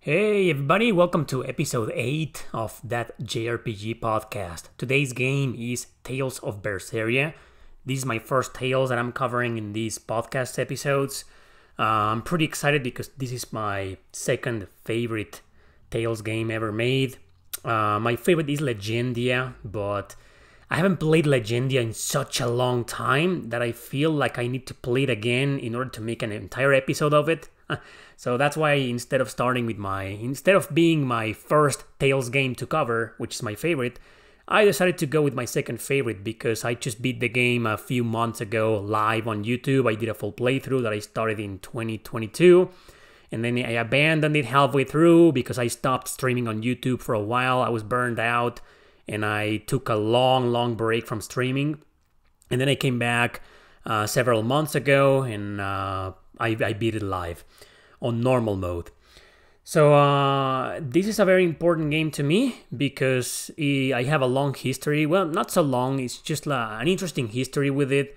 Hey everybody, welcome to episode 8 of that JRPG podcast. Today's game is Tales of Berseria. This is my first Tales that I'm covering in these podcast episodes. I'm pretty excited because this is my second favorite Tales game ever made. My favorite is Legendia, but I haven't played Legendia in such a long time that I feel like I need to play it again in order to make an entire episode of it. So that's why instead of being my first Tales game to cover, which is my favorite, I decided to go with my second favorite because I just beat the game a few months ago live on YouTube. I did a full playthrough that I started in 2022, and then I abandoned it halfway through because I stopped streaming on YouTube for a while. I was burned out and I took a long break from streaming, and then I came back several months ago and I beat it live on normal mode. So this is a very important game to me because I have a long history. Well, not so long, it's just an interesting history with it.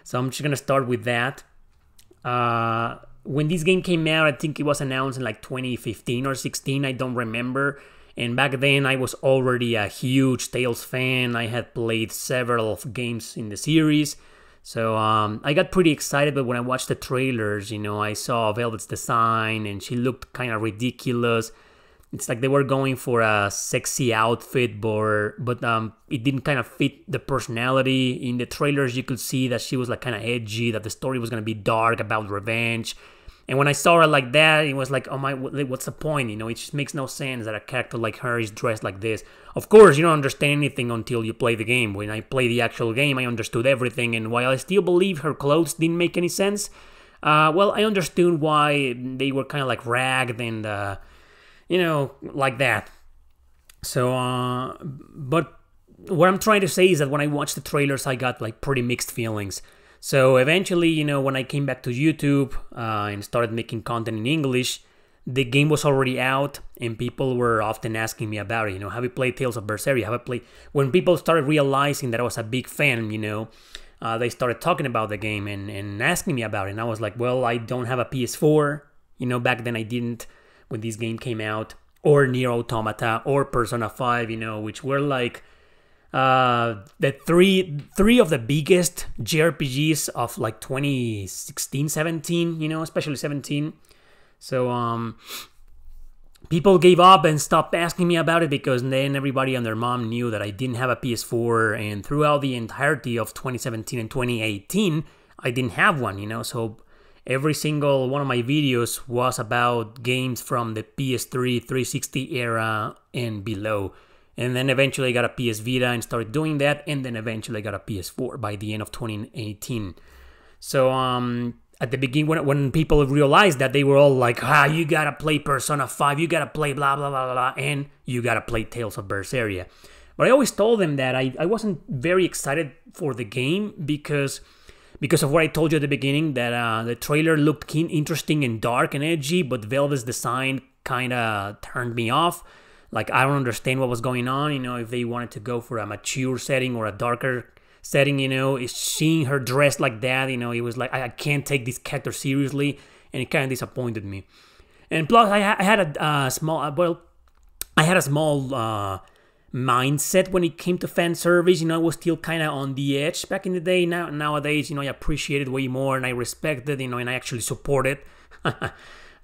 So I'm just gonna start with that. When this game came out, I think it was announced in like 2015 or 16, I don't remember. And back then I was already a huge Tales fan. I had played several games in the series. So I got pretty excited, but when I watched the trailers, I saw Velvet's design and she looked kind of ridiculous. It's like they were going for a sexy outfit, but it didn't kind of fit the personality. In the trailers, you could see that she was like kind of edgy, that the story was going to be dark about revenge. And when I saw her like that, it was like, oh my, what's the point? It just makes no sense that a character like her is dressed like this. Of course, you don't understand anything until you play the game. When I played the actual game, I understood everything. And while I still believe her clothes didn't make any sense, well, I understood why they were kind of like ragged and, like that. So, but what I'm trying to say is that when I watched the trailers, I got like pretty mixed feelings. So eventually, when I came back to YouTube and started making content in English, the game was already out and people were often asking me about it. Have you played Tales of Berseria? When people started realizing that I was a big fan, they started talking about the game and asking me about it. And I was like, well, I don't have a PS4. Back then I didn't when this game came out, or Nier Automata or Persona 5, which were like the three of the biggest JRPGs of like 2016, 17, especially 17. So people gave up and stopped asking me about it because then everybody and their mom knew that I didn't have a PS4, and throughout the entirety of 2017 and 2018, I didn't have one, so every single one of my videos was about games from the PS3, 360 era and below. And then eventually I got a PS Vita and started doing that. And then eventually I got a PS4 by the end of 2018. So at the beginning, when people realized that, they were all like, you gotta play Persona 5, you gotta play blah, blah, blah, blah, and you gotta play Tales of Berseria. But I always told them that I wasn't very excited for the game because of what I told you at the beginning, that the trailer looked interesting and dark and edgy, but Velvet's design kind of turned me off. Like, I don't understand what was going on, if they wanted to go for a mature setting or a darker setting, seeing her dressed like that, it was like, I can't take this character seriously, and it kind of disappointed me. And plus, I had a small mindset when it came to fan service. I was still kind of on the edge back in the day. Nowadays, I appreciate it way more, and I respect it, and I actually support it.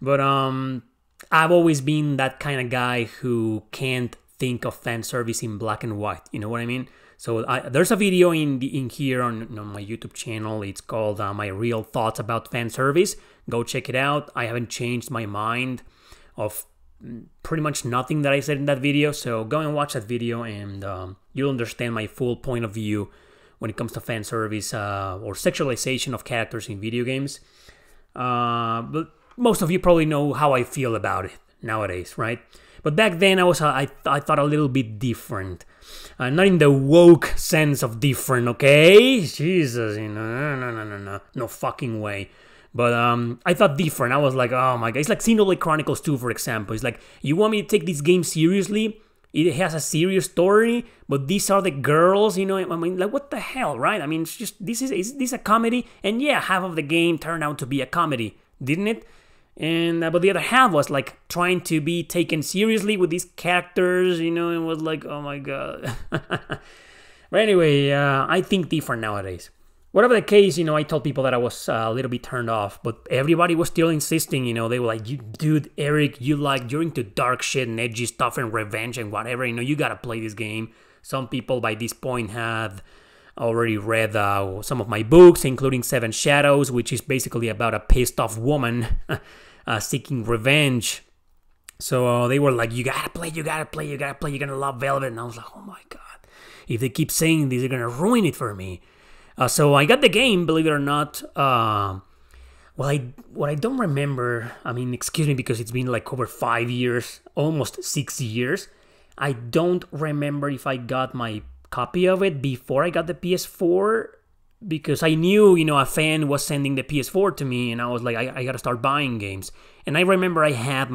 But, I've always been that kind of guy who can't think of fan service in black and white. You know what I mean? So there's a video in here on my YouTube channel. It's called My Real Thoughts About Fan Service. Go check it out. I haven't changed my mind of pretty much nothing that I said in that video. So go and watch that video and you'll understand my full point of view when it comes to fan service or sexualization of characters in video games. But most of you probably know how I feel about it nowadays, right? But back then I thought a little bit different. Not in the woke sense of different, okay? Jesus, no fucking way. But I thought different. I was like, oh my god. It's like Xenoblade Chronicles 2, for example. It's like, you want me to take this game seriously? It has a serious story, but these are the girls, I mean, like, what the hell, right? I mean, it's just, is this a comedy? And yeah, half of the game turned out to be a comedy, didn't it? And but the other half was like trying to be taken seriously with these characters, you know, and was like, oh my god. But anyway, I think different nowadays. Whatever the case, you know, I told people that I was a little bit turned off, but everybody was still insisting, you know, they were like, dude, Erick, you're into dark shit and edgy stuff and revenge and whatever, you know, you gotta play this game. Some people by this point had already read some of my books, including Seven Shadows, which is basically about a pissed off woman seeking revenge. So they were like, you gotta play, you're gonna love Velvet. And I was like, oh my god, if they keep saying this, they're gonna ruin it for me. So I got the game, believe it or not. What I don't remember, I mean, excuse me, because it's been like over 5 years, almost 6 years. I don't remember if I got my copy of it before I got the PS4, because I knew, you know, a fan was sending the PS4 to me, and I was like, I gotta start buying games. And I remember I had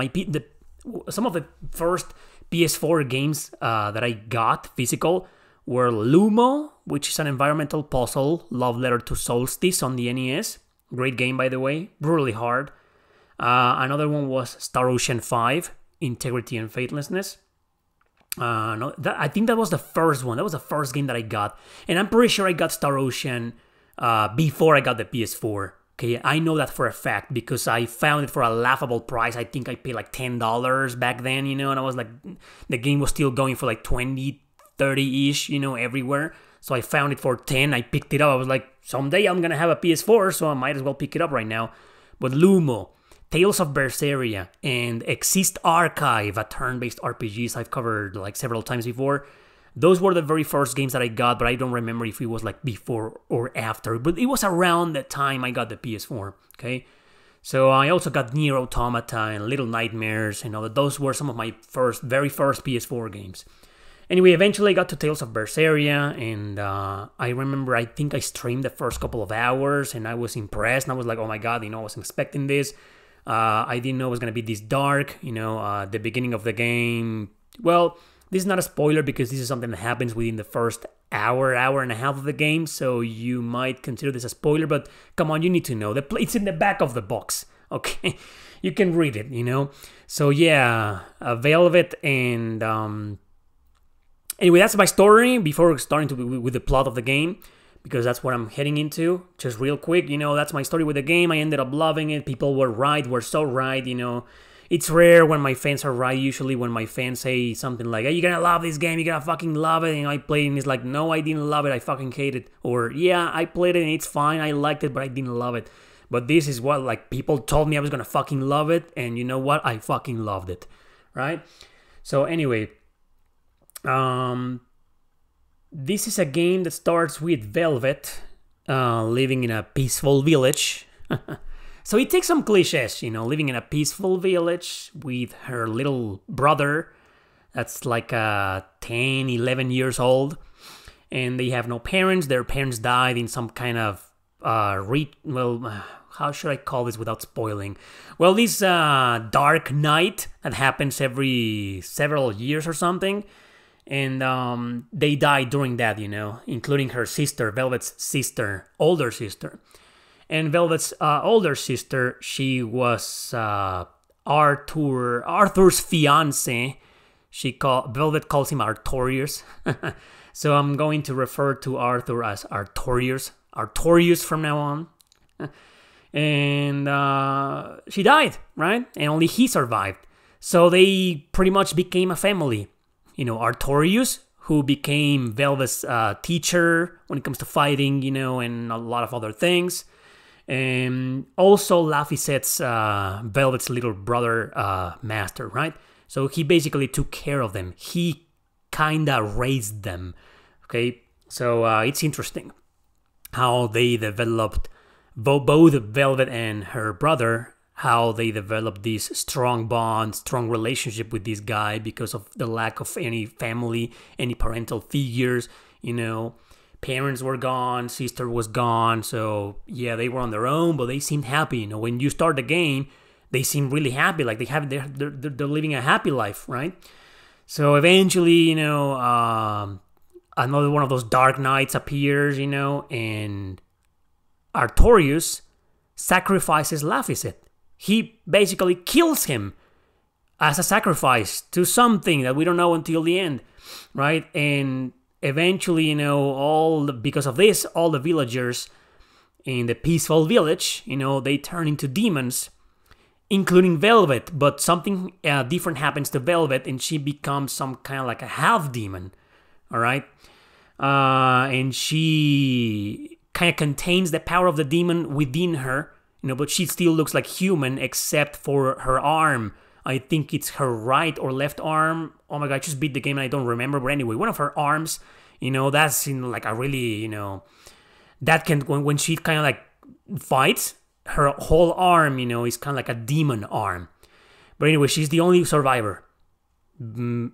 some of the first PS4 games that I got physical were Lumo, which is an environmental puzzle, love letter to Solstice on the NES. Great game, by the way, brutally hard. Another one was Star Ocean 5, Integrity and Faithlessness. I think that was the first one. That was the first game that I got. And I'm pretty sure I got Star Ocean before I got the PS4. Okay, I know that for a fact because I found it for a laughable price. I think I paid like $10 back then, you know, and I was like, the game was still going for like 20, 30-ish, you know, everywhere. So I found it for 10. I picked it up. I was like, someday I'm going to have a PS4, so I might as well pick it up right now. But Lumo, Tales of Berseria, and Exist Archive, a turn-based RPGs I've covered like several times before. Those were the very first games that I got, but I don't remember if it was like before or after. But it was around the time I got the PS4, okay? So I also got Nier Automata and Little Nightmares, and all. Those were some of my very first PS4 games. Anyway, eventually I got to Tales of Berseria, and I remember I think I streamed the first couple of hours, and I was impressed, and I was like, oh my god, you know, I wasn't expecting this. I didn't know it was going to be this dark, you know, the beginning of the game. Well, this is not a spoiler because this is something that happens within the first hour and a half of the game, so you might consider this a spoiler, but come on, you need to know. It's in the back of the box, okay? You can read it, you know? So yeah, Velvet and... Anyway, that's my story before starting with the plot of the game, because that's what I'm heading into. Just real quick, you know, that's my story with the game. I ended up loving it. People were so right, you know. It's rare when my fans are right. Usually when my fans say something like, hey, you're gonna love this game, you're gonna fucking love it, and I play it and it's like, no, I didn't love it, I fucking hate it. Or, yeah, I played it and it's fine, I liked it, but I didn't love it. But this is what, like, people told me I was gonna fucking love it, and you know what? I fucking loved it, right? So anyway... this is a game that starts with Velvet living in a peaceful village. So it takes some cliches, you know, living in a peaceful village with her little brother that's like 10, 11 years old. And they have no parents. Their parents died in some kind of, how should I call this without spoiling? Well, this dark night that happens every several years or something. And they died during that, you know, including her sister, Velvet's sister, older sister. And Velvet's older sister, she was Arthur's fiance. Velvet calls him Artorius. So I'm going to refer to Arthur as Artorius from now on. And she died, right? And only he survived. So they pretty much became a family. You know, Artorius, who became Velvet's teacher when it comes to fighting, you know, and a lot of other things. And also Laphicette's Velvet's little brother, Master, right? So he basically took care of them. He kinda raised them, okay? So it's interesting how they developed, both Velvet and her brother, how they developed this strong bond, strong relationship with this guy because of the lack of any family, any parental figures, you know. Parents were gone, sister was gone, so yeah, they were on their own, but they seemed happy, you know. When you start the game, they seem really happy, like they're living a happy life, right? So eventually, you know, another one of those dark nights appears, you know, and Artorius sacrifices Laphicette. he basically kills him as a sacrifice to something that we don't know until the end, right? And eventually, you know, because of this, all the villagers in the peaceful village, you know, they turn into demons, including Velvet. But something different happens to Velvet, and she becomes some kind of like a half demon, all right? And she kind of contains the power of the demon within her, you know, but she still looks like human except for her arm. I think it's her right or left arm. Oh my god, I just beat the game and I don't remember. But anyway, one of her arms, you know, that's in like a really, you know, that can, when she kind of like fights, her whole arm, you know, is kind of like a demon arm. But anyway, she's the only survivor. In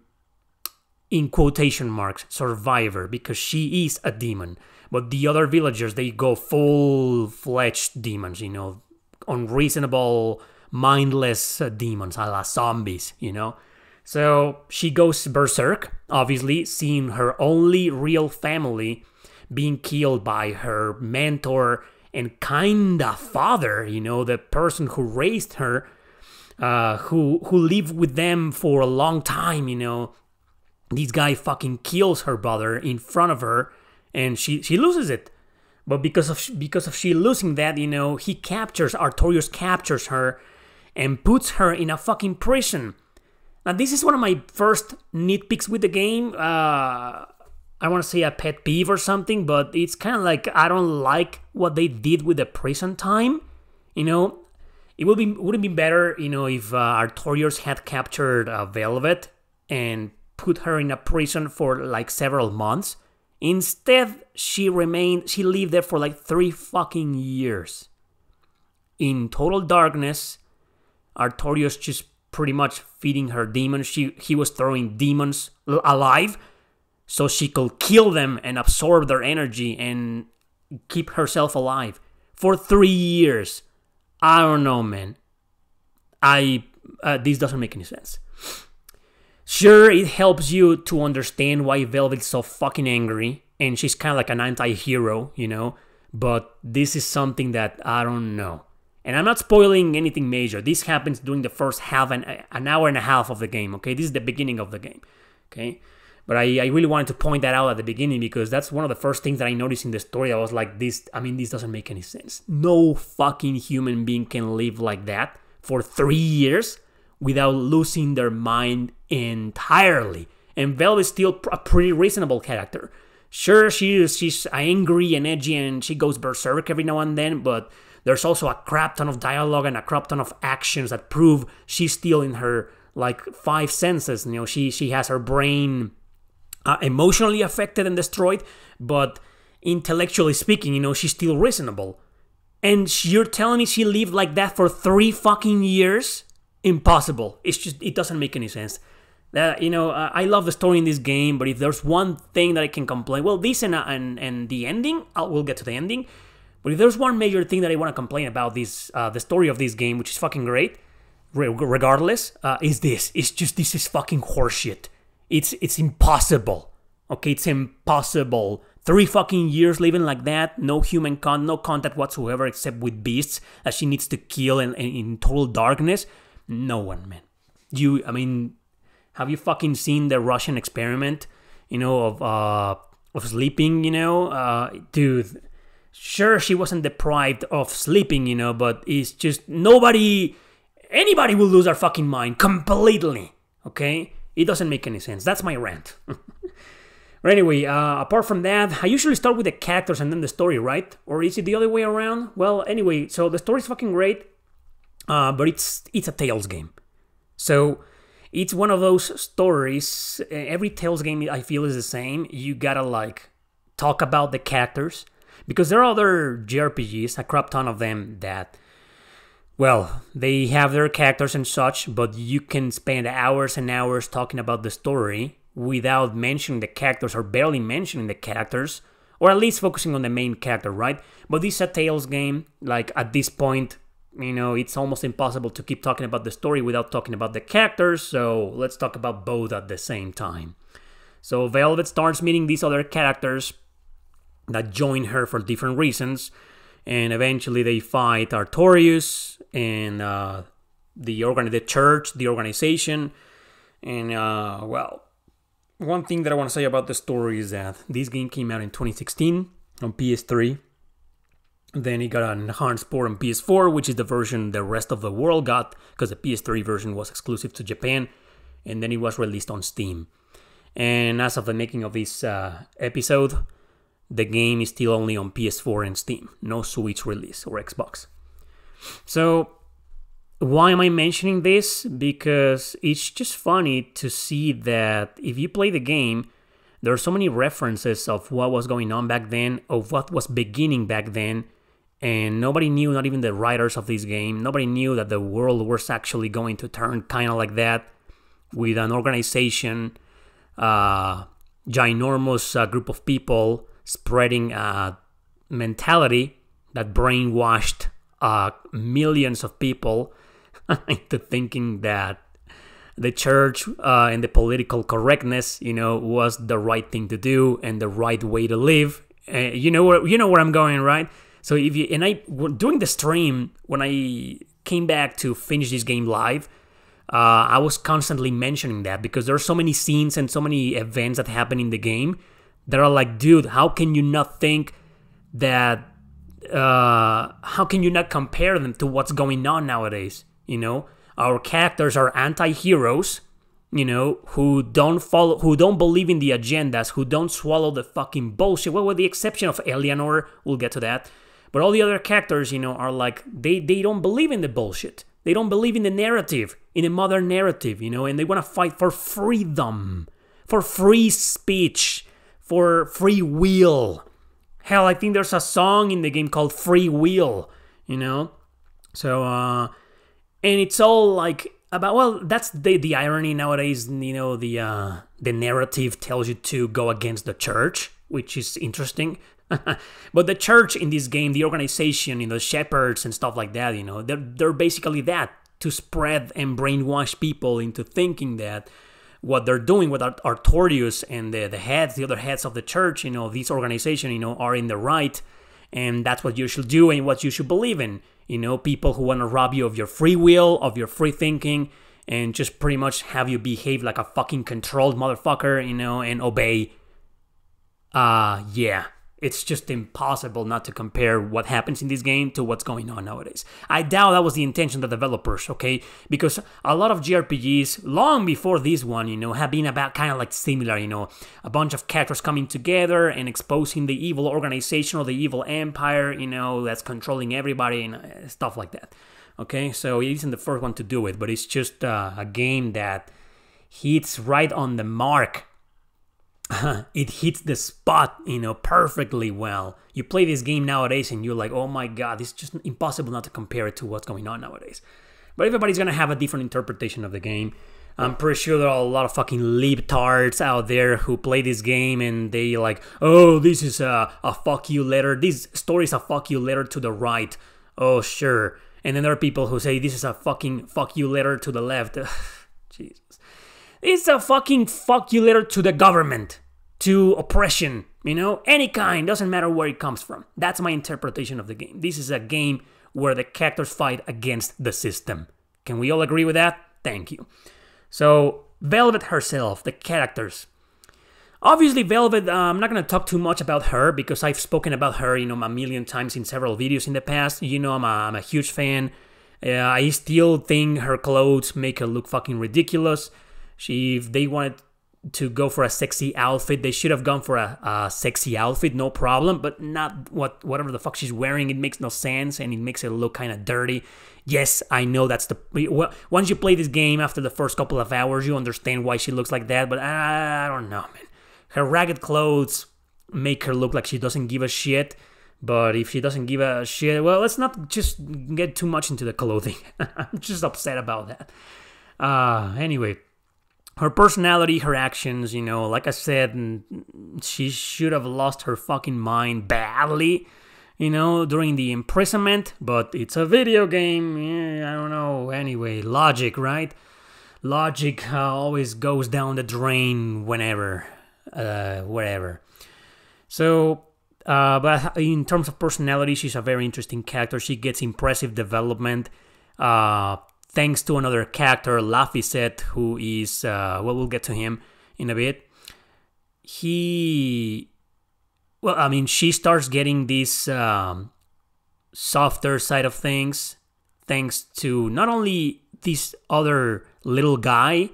quotation marks, survivor, because she is a demon. But the other villagers, they go full-fledged demons, you know, unreasonable, mindless demons, a la zombies, you know. So she goes berserk, obviously, seeing her only real family being killed by her mentor and kinda father, you know, the person who raised her, who lived with them for a long time, you know. This guy fucking kills her brother in front of her, and she loses it. But because of she losing that, you know, Artorius captures her and puts her in a fucking prison. Now, this is one of my first nitpicks with the game. I want to say a pet peeve or something, but it's kind of like I don't like what they did with the prison time. You know, wouldn't be better, you know, if Artorius had captured Velvet and put her in a prison for like several months. Instead, she lived there for like 3 fucking years. In total darkness, Artorius just pretty much feeding her demons. He was throwing demons alive so she could kill them and absorb their energy and keep herself alive for 3 years. I don't know, man. This doesn't make any sense. Sure, it helps you to understand why Velvet's so fucking angry, and she's kind of like an anti-hero, you know, but this is something that I don't know. And I'm not spoiling anything major. This happens during the first an hour and a half of the game, okay? This is the beginning of the game, okay? But I really wanted to point that out at the beginning because that's one of the first things that I noticed in the story. I was like, this doesn't make any sense. No fucking human being can live like that for 3 years without losing their mind entirely. And Velvet's still a pretty reasonable character. Sure, she's angry and edgy and she goes berserk every now and then, but there's also a crap ton of dialogue and a crap ton of actions that prove she's still in her like 5 senses. You know, she has her brain emotionally affected and destroyed, but intellectually speaking, you know, she's still reasonable. And you're telling me she lived like that for 3 fucking years? Impossible. It doesn't make any sense. I love the story in this game, but if there's one thing that I can complain, well, this and the ending, we'll get to the ending. But if there's one major thing that I want to complain about the story of this game, which is fucking great, regardless, is this. This is fucking horseshit. It's impossible. Okay, it's impossible. 3 fucking years living like that, no no contact whatsoever except with beasts that she needs to kill in total darkness. No one, man. Have you fucking seen the Russian experiment, you know, of sleeping, you know? Dude, sure, she wasn't deprived of sleeping, you know, but it's just anybody will lose their fucking mind completely, okay? It doesn't make any sense. That's my rant. But anyway, apart from that, I usually start with the characters and then the story, right? Or is it the other way around? Well, anyway, so the story's fucking great, but it's a Tales game. So it's one of those stories, every Tales game I feel is the same. You gotta like talk about the characters, because there are other JRPGs, a crap ton of them, that, well, they have their characters and such, but you can spend hours and hours talking about the story without mentioning the characters or barely mentioning the characters, or at least focusing on the main character, right? But this is a Tales game. Like, at this point, you know, it's almost impossible to keep talking about the story without talking about the characters, so let's talk about both at the same time. So Velvet starts meeting these other characters that join her for different reasons, and eventually they fight Artorius and the church, the organization. And well, one thing that I want to say about the story is that this game came out in 2016 on PS3. Then it got an enhanced port on PS4, which is the version the rest of the world got, because the PS3 version was exclusive to Japan, and then it was released on Steam. And as of the making of this episode, the game is still only on PS4 and Steam, no Switch release or Xbox. So, why am I mentioning this? Because it's just funny to see that if you play the game, there are so many references of what was going on back then, of what was beginning back then, and nobody knew, not even the writers of this game, nobody knew that the world was actually going to turn kind of like that, with an organization, ginormous group of people spreading a mentality that brainwashed millions of people into thinking that the church and the political correctness, was the right thing to do and the right way to live. You know where I'm going, right? So during the stream, when I came back to finish this game live, I was constantly mentioning that, because there are so many scenes and so many events that happen in the game that are like, dude, how can you not think that? How can you not compare them to what's going on nowadays? Our characters are anti-heroes, who don't believe in the agendas, who don't swallow the fucking bullshit. Well, with the exception of Eleanor, we'll get to that. But all the other characters, are like, they don't believe in the bullshit. They don't believe in the narrative, in the modern narrative, and they want to fight for freedom, for free speech, for free will. Hell, I think there's a song in the game called Free Will, So, and it's all like about, well, that's the irony nowadays, the narrative tells you to go against the church, which is interesting. But the church in this game, the organization, the shepherds and stuff like that, they're basically that, to spread and brainwash people into thinking that what they're doing with Artorius and the other heads of the church, this organization, are in the right, and that's what you should do and what you should believe in. People who want to rob you of your free will, of your free thinking, and just pretty much have you behave like a fucking controlled motherfucker, and obey. Yeah. It's just impossible not to compare what happens in this game to what's going on nowadays. I doubt that was the intention of the developers, okay? Because a lot of JRPGs, long before this one, have been about kind of like similar, a bunch of characters coming together and exposing the evil organization or the evil empire, that's controlling everybody and stuff like that, okay? So it isn't the first one to do it, but it's just a game that hits right on the mark. It hits the spot, perfectly well. You play this game nowadays and you're like, oh my god, it's just impossible not to compare it to what's going on nowadays. But everybody's gonna have a different interpretation of the game. I'm pretty sure there are a lot of fucking libtards out there who play this game and they like, oh, this is a fuck you letter. This story is a fuck you letter to the right. Oh, sure. And then there are people who say this is a fucking fuck you letter to the left. Jesus. It's a fucking fuck you letter to the government, to oppression, any kind, doesn't matter where it comes from. That's my interpretation of the game. This is a game where the characters fight against the system. Can we all agree with that? Thank you. So, Velvet herself, the characters. Obviously, Velvet, I'm not going to talk too much about her because I've spoken about her, a million times in several videos in the past. I'm a huge fan. I still think her clothes make her look fucking ridiculous. If they wanted to go for a sexy outfit, they should have gone for a sexy outfit, no problem, but not whatever the fuck she's wearing. It makes no sense, and it makes it look kind of dirty. Yes, I know that's once you play this game after the first couple of hours, you understand why she looks like that, but I don't know, man. Her ragged clothes make her look like she doesn't give a shit, but if she doesn't give a shit, well, let's not just get too much into the clothing. I'm just upset about that. Anyway. Her personality, her actions, like I said, she should have lost her fucking mind badly, during the imprisonment, but it's a video game, I don't know, anyway, logic, right? Logic always goes down the drain whenever, wherever. So, But in terms of personality, she's a very interesting character. She gets impressive development thanks to another character, Laphicet, who is, well, we'll get to him in a bit. She starts getting this softer side of things thanks to not only this other little guy,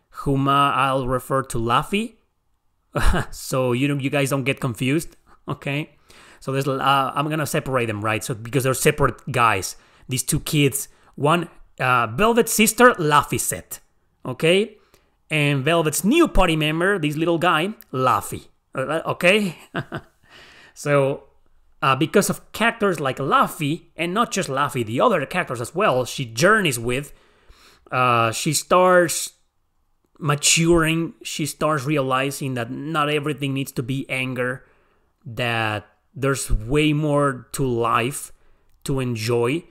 whom I'll refer to Laffy, so you guys don't get confused, okay? So there's I'm gonna separate them, right? So because they're separate guys, these two kids, one Velvet's sister, Laphicet, okay, and Velvet's new party member, this little guy, Laffy, okay. So because of characters like Laffy, and not just Laffy, the other characters as well, she journeys with, she starts maturing, she starts realizing that not everything needs to be anger, that there's way more to life to enjoy.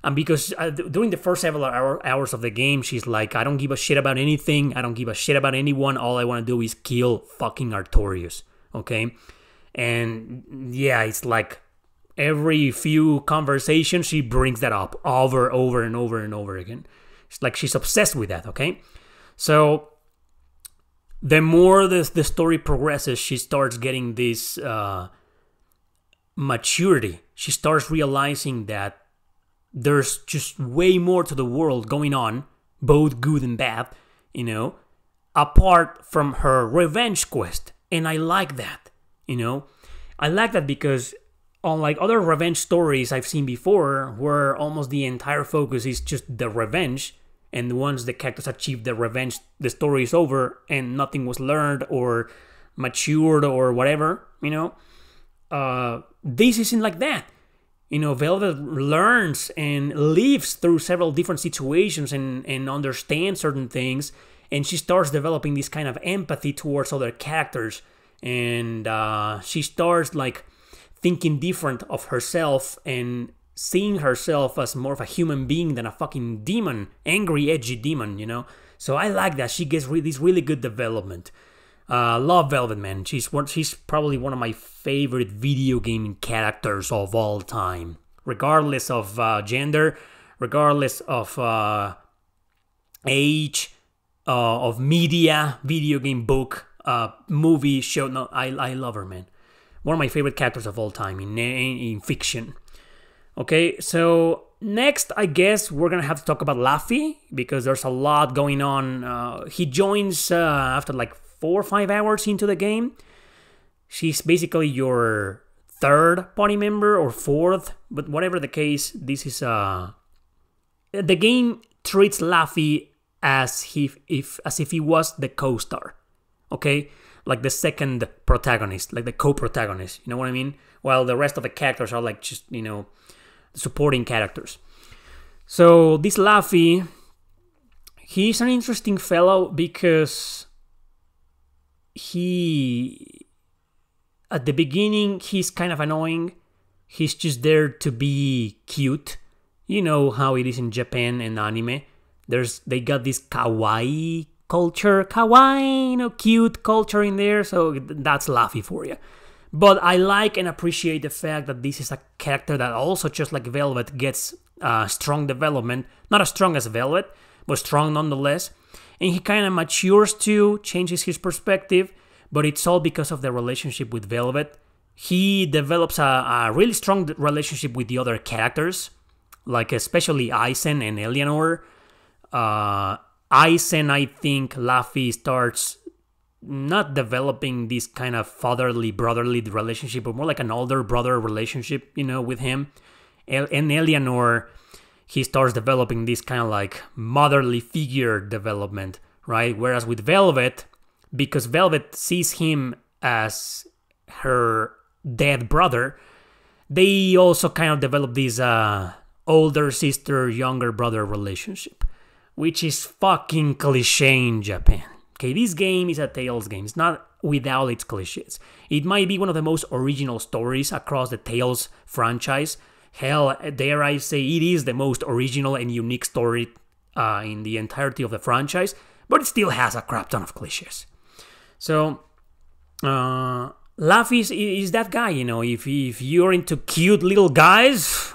And because during the first several hours of the game, she's like, I don't give a shit about anything, I don't give a shit about anyone, all I want to do is kill fucking Artorius, okay? And yeah, it's like every few conversations she brings that up over and over again. It's like she's obsessed with that, okay? So the more the story progresses, she starts getting this maturity. She starts realizing that there's just way more to the world going on, both good and bad, apart from her revenge quest. And I like that, I like that because unlike other revenge stories I've seen before, where almost the entire focus is just the revenge, and once the characters achieve the revenge, the story is over and nothing was learned or matured or whatever, this isn't like that. Velvet learns and lives through several different situations and understands certain things, and she starts developing this kind of empathy towards other characters, and she starts like thinking different of herself and seeing herself as more of a human being than a fucking demon, angry, edgy demon, So I like that. She gets this really good development. Love Velvet, man. She's probably one of my favorite video gaming characters of all time. Regardless of gender, regardless of age, of media, video game, book, movie, show. No, I love her, man. One of my favorite characters of all time in fiction. Okay, so next, I guess we're gonna have to talk about Laffy, because there's a lot going on. He joins after like 4 or 5 hours into the game. She's basically your third party member or fourth, but whatever the case, this is the game treats Laffy as if he was the co-star, okay, like the second protagonist, like the co-protagonist. You know what I mean? While the rest of the characters are like just supporting characters. So this Laffy, he's an interesting fellow because at the beginning, he's kind of annoying. He's just there to be cute. You know how it is in Japan and anime. They got this kawaii culture, cute culture in there. So that's Laffy for you. But I like and appreciate the fact that this is a character that also, just like Velvet, gets strong development. Not as strong as Velvet, but strong nonetheless. And he kind of matures too, changes his perspective, but it's all because of the relationship with Velvet. He develops a really strong relationship with the other characters, like especially Aizen and Eleanor. Aizen, I think Laffy starts not developing this kind of fatherly, brotherly relationship, but more like an older brother relationship, with him. And Eleanor, he starts developing this kind of like motherly figure development, right? Whereas with Velvet, because Velvet sees him as her dead brother, they also kind of develop this older sister, younger brother relationship, which is fucking cliche in Japan. Okay, this game is a Tales game. It's not without its cliches. It might be one of the most original stories across the Tales franchise. Hell, dare I say it is the most original and unique story in the entirety of the franchise, but it still has a crap ton of cliches. So, Laffy is that guy, you know. If you're into cute little guys,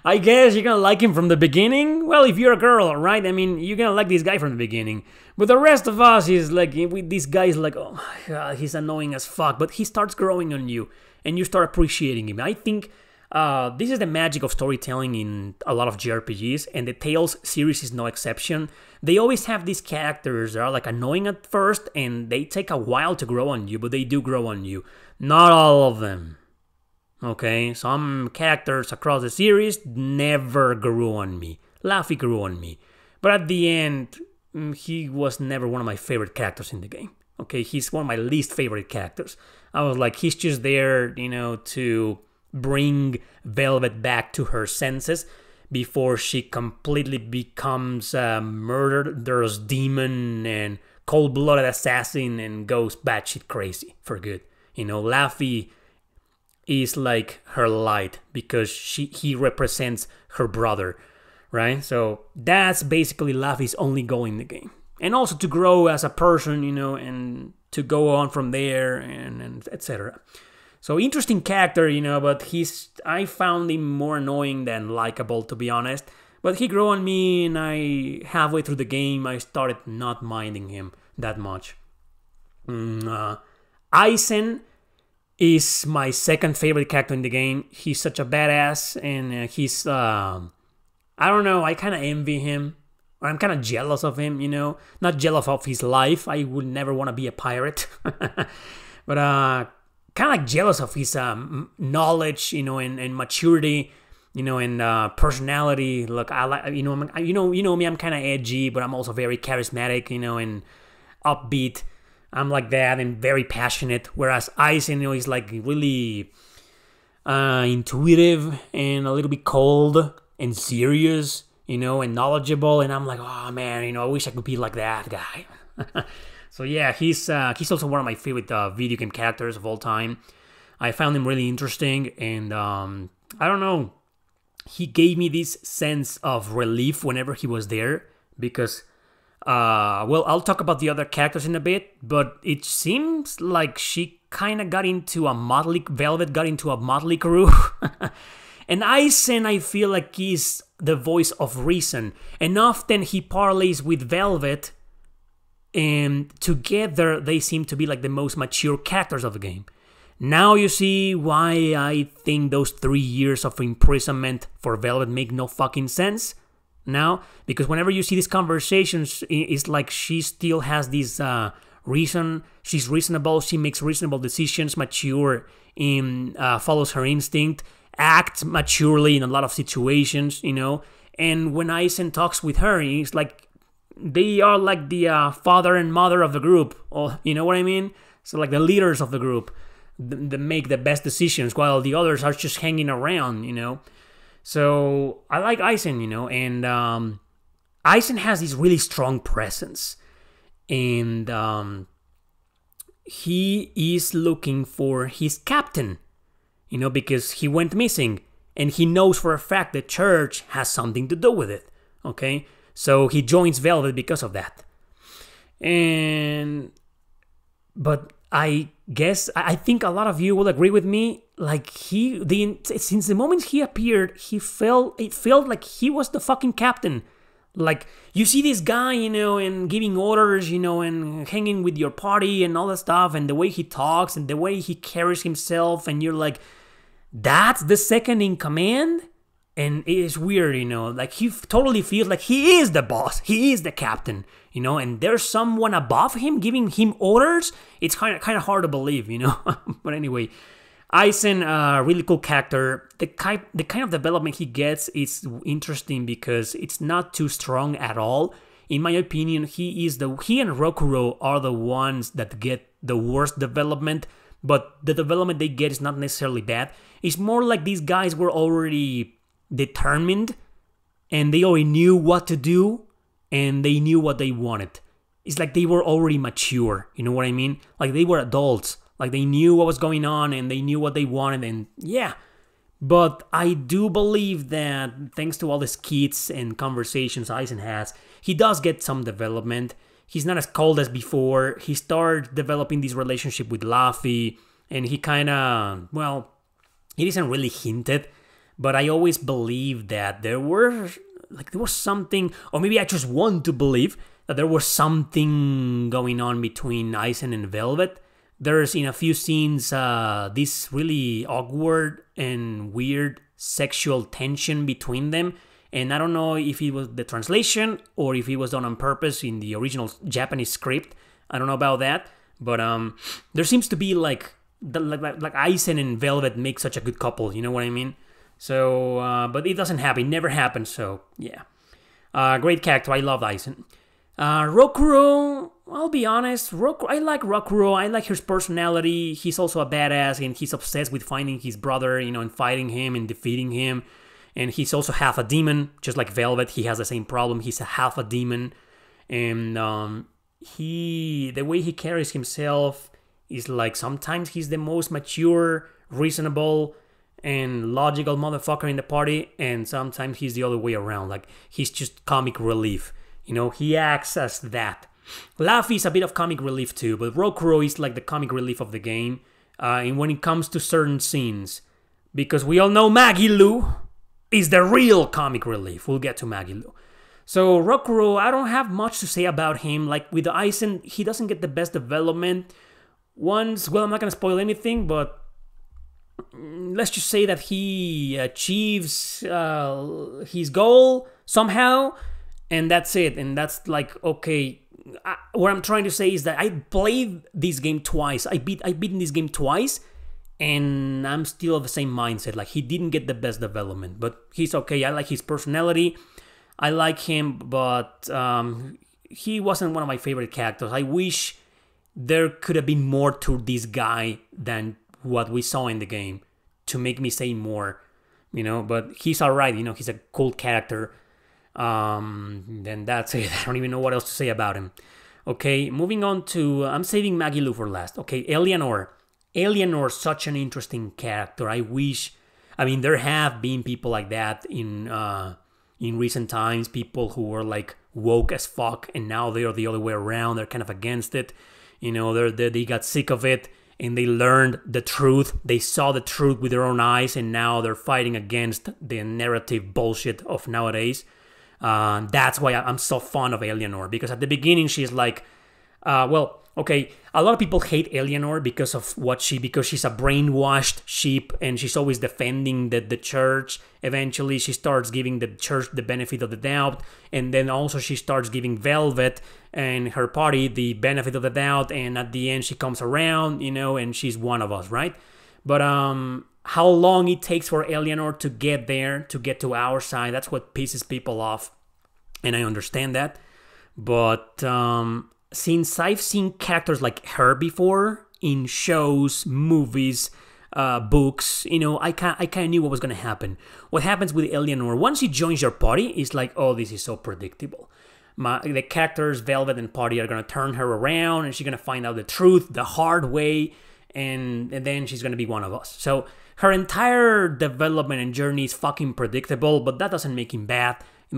I guess you're gonna like him from the beginning. Well, if you're a girl, right? I mean, you're gonna like this guy from the beginning. But the rest of us is like, this guy is like, oh my god, he's annoying as fuck. But he starts growing on you, and you start appreciating him. I think this is the magic of storytelling in a lot of JRPGs, and the Tales series is no exception. They always have these characters that are like annoying at first, and they take a while to grow on you, but they do grow on you. Not all of them. Okay, some characters across the series never grew on me. Laffy grew on me. But at the end, he was never one of my favorite characters in the game. Okay, he's one of my least favorite characters. I was like, he's just there, you know, to bring Velvet back to her senses before she completely becomes a murderous demon and cold-blooded assassin and goes batshit crazy for good. You know, Laffy is like her light because he represents her brother, right? So that's basically Laffy's only goal in the game. And also to grow as a person, you know, and to go on from there and etc. So interesting character, you know, but I found him more annoying than likable, to be honest. But he grew on me, and halfway through the game, I started not minding him that much. Aizen is my second favorite character in the game. He's such a badass, and he's, I don't know, I kind of envy him. I'm kind of jealous of him, you know. Not jealous of his life. I would never want to be a pirate. But kind of like jealous of his knowledge, you know, and maturity, you know, and personality. Look, I like, you know me. I'm kind of edgy, but I'm also very charismatic, you know, and upbeat. I'm like that and very passionate. Whereas Aizen, you know, he's like really intuitive and a little bit cold and serious, you know, and knowledgeable. And I'm like, oh man, you know, I wish I could be like that guy. So yeah, he's also one of my favorite video game characters of all time. I found him really interesting, and I don't know, he gave me this sense of relief whenever he was there, because, well, I'll talk about the other characters in a bit, but it seems like she kind of Velvet got into a motley crew. And Aizen, I feel like he's the voice of reason, and often he parlays with Velvet, and together they seem to be like the most mature characters of the game. Now you see why I think those 3 years of imprisonment for Velvet make no fucking sense now, because whenever you see these conversations, it's like she still has this reason. She's reasonable, she makes reasonable decisions, mature, and follows her instinct, acts maturely in a lot of situations, you know. And when Aizen talks with her, it's like they are like the father and mother of the group, or you know what I mean? So like the leaders of the group, they make the best decisions, while the others are just hanging around, you know. So I like Aizen, you know, and Aizen has this really strong presence, and he is looking for his captain, you know, because he went missing, and he knows for a fact the church has something to do with it, okay? So he joins Velvet because of that. But I guess, I think a lot of you will agree with me, like since the moment he appeared, it felt like he was the fucking captain. Like, you see this guy, you know, and giving orders, you know, and hanging with your party and all that stuff, and the way he talks and the way he carries himself, and you're like, that's the second in command? And it is weird, you know, like he totally feels like he is the boss, he is the captain, you know, and there's someone above him giving him orders. It's kind of hard to believe, you know. But anyway, Aizen, really cool character. The kind of development he gets is interesting because it's not too strong at all. In my opinion, he and Rokuro are the ones that get the worst development, but the development they get is not necessarily bad. It's more like these guys were already determined, and they already knew what to do, and they knew what they wanted. It's like they were already mature, you know what I mean? Like they were adults, like they knew what was going on, and they knew what they wanted, and yeah. But I do believe that thanks to all the skits and conversations Aizen has, he does get some development. he's not as cold as before. He starts developing this relationship with Luffy, and he kind of, well, it isn't really hinted, but I always believed that there was something, or maybe I just want to believe that there was something going on between Aizen and Velvet. There's in a few scenes this really awkward and weird sexual tension between them. And I don't know if it was the translation or if it was done on purpose in the original Japanese script. I don't know about that. But there seems to be like Aizen and Velvet make such a good couple. You know what I mean? So, but it doesn't happen. It never happens. So, yeah. Great character. I love Aizen. Rokuro, I'll be honest. I like Rokuro. I like his personality. He's also a badass, and he's obsessed with finding his brother, and fighting him and defeating him. And he's also half a demon, just like Velvet. He has the same problem. He's a half a demon, and the way he carries himself is like sometimes he's the most mature, reasonable, and logical motherfucker in the party, and sometimes he's the other way around. Like he's just comic relief. He acts as that. Luffy is a bit of comic relief too, but Rokuro is like the comic relief of the game. And when it comes to certain scenes, because we all know Magilu is the real comic relief. We'll get to Magilu. So Rokuro, I don't have much to say about him. Like with Aizen, he doesn't get the best development. I'm not going to spoil anything, but let's just say that he achieves his goal somehow, and that's it. And that's like, okay, what I'm trying to say is that I played this game twice. I beaten this game twice, and I'm still of the same mindset. Like, he didn't get the best development, but he's okay. I like his personality. I like him, but he wasn't one of my favorite characters. I wish there could have been more to this guy than what we saw in the game to make me say more, but he's alright, he's a cool character. Then that's it. I don't even know what else to say about him. Okay, moving on to, I'm saving Magilu for last. Okay, Eleanor, such an interesting character. There have been people like that in recent times, people who were like woke as fuck, and now they're the other way around. They're kind of against it. They got sick of it, and they learned the truth. They saw the truth with their own eyes, and now they're fighting against the narrative bullshit of nowadays. That's why I'm so fond of Eleanor, because at the beginning she's like, okay, a lot of people hate Eleanor because she's a brainwashed sheep, and she's always defending the church. Eventually she starts giving the church the benefit of the doubt, and then also she starts giving Velvet and her party the benefit of the doubt, and at the end she comes around, and she's one of us, right? But how long it takes for Eleanor to get there, to get to our side, that's what pisses people off, and I understand that. But since I've seen characters like her before in shows, movies, books, I kind of knew what was going to happen. What happens with Eleanor, once she joins your party, it's like, oh, this is so predictable. The characters, Velvet and Party, are going to turn her around, and she's going to find out the truth the hard way, and then she's going to be one of us. So her entire development and journey is fucking predictable, but that doesn't make him bad.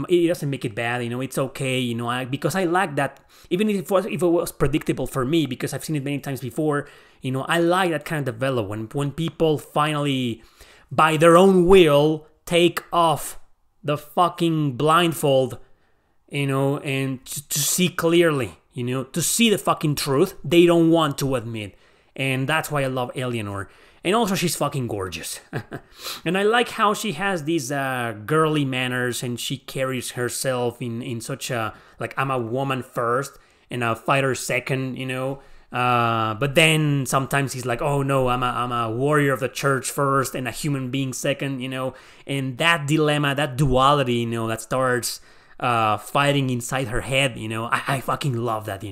It doesn't make it bad, it's okay, because I like that. Even if it was predictable for me, because I've seen it many times before, I like that kind of development. When people finally, by their own will, take off the fucking blindfold, and to see clearly, to see the fucking truth they don't want to admit. And that's why I love Eleanor. And also, she's fucking gorgeous. And I like how she has these girly manners, and she carries herself in such a, like, I'm a woman first and a fighter second, But then sometimes he's like, oh no, I'm a warrior of the church first and a human being second, And that dilemma, that duality, that starts fighting inside her head, I fucking love that,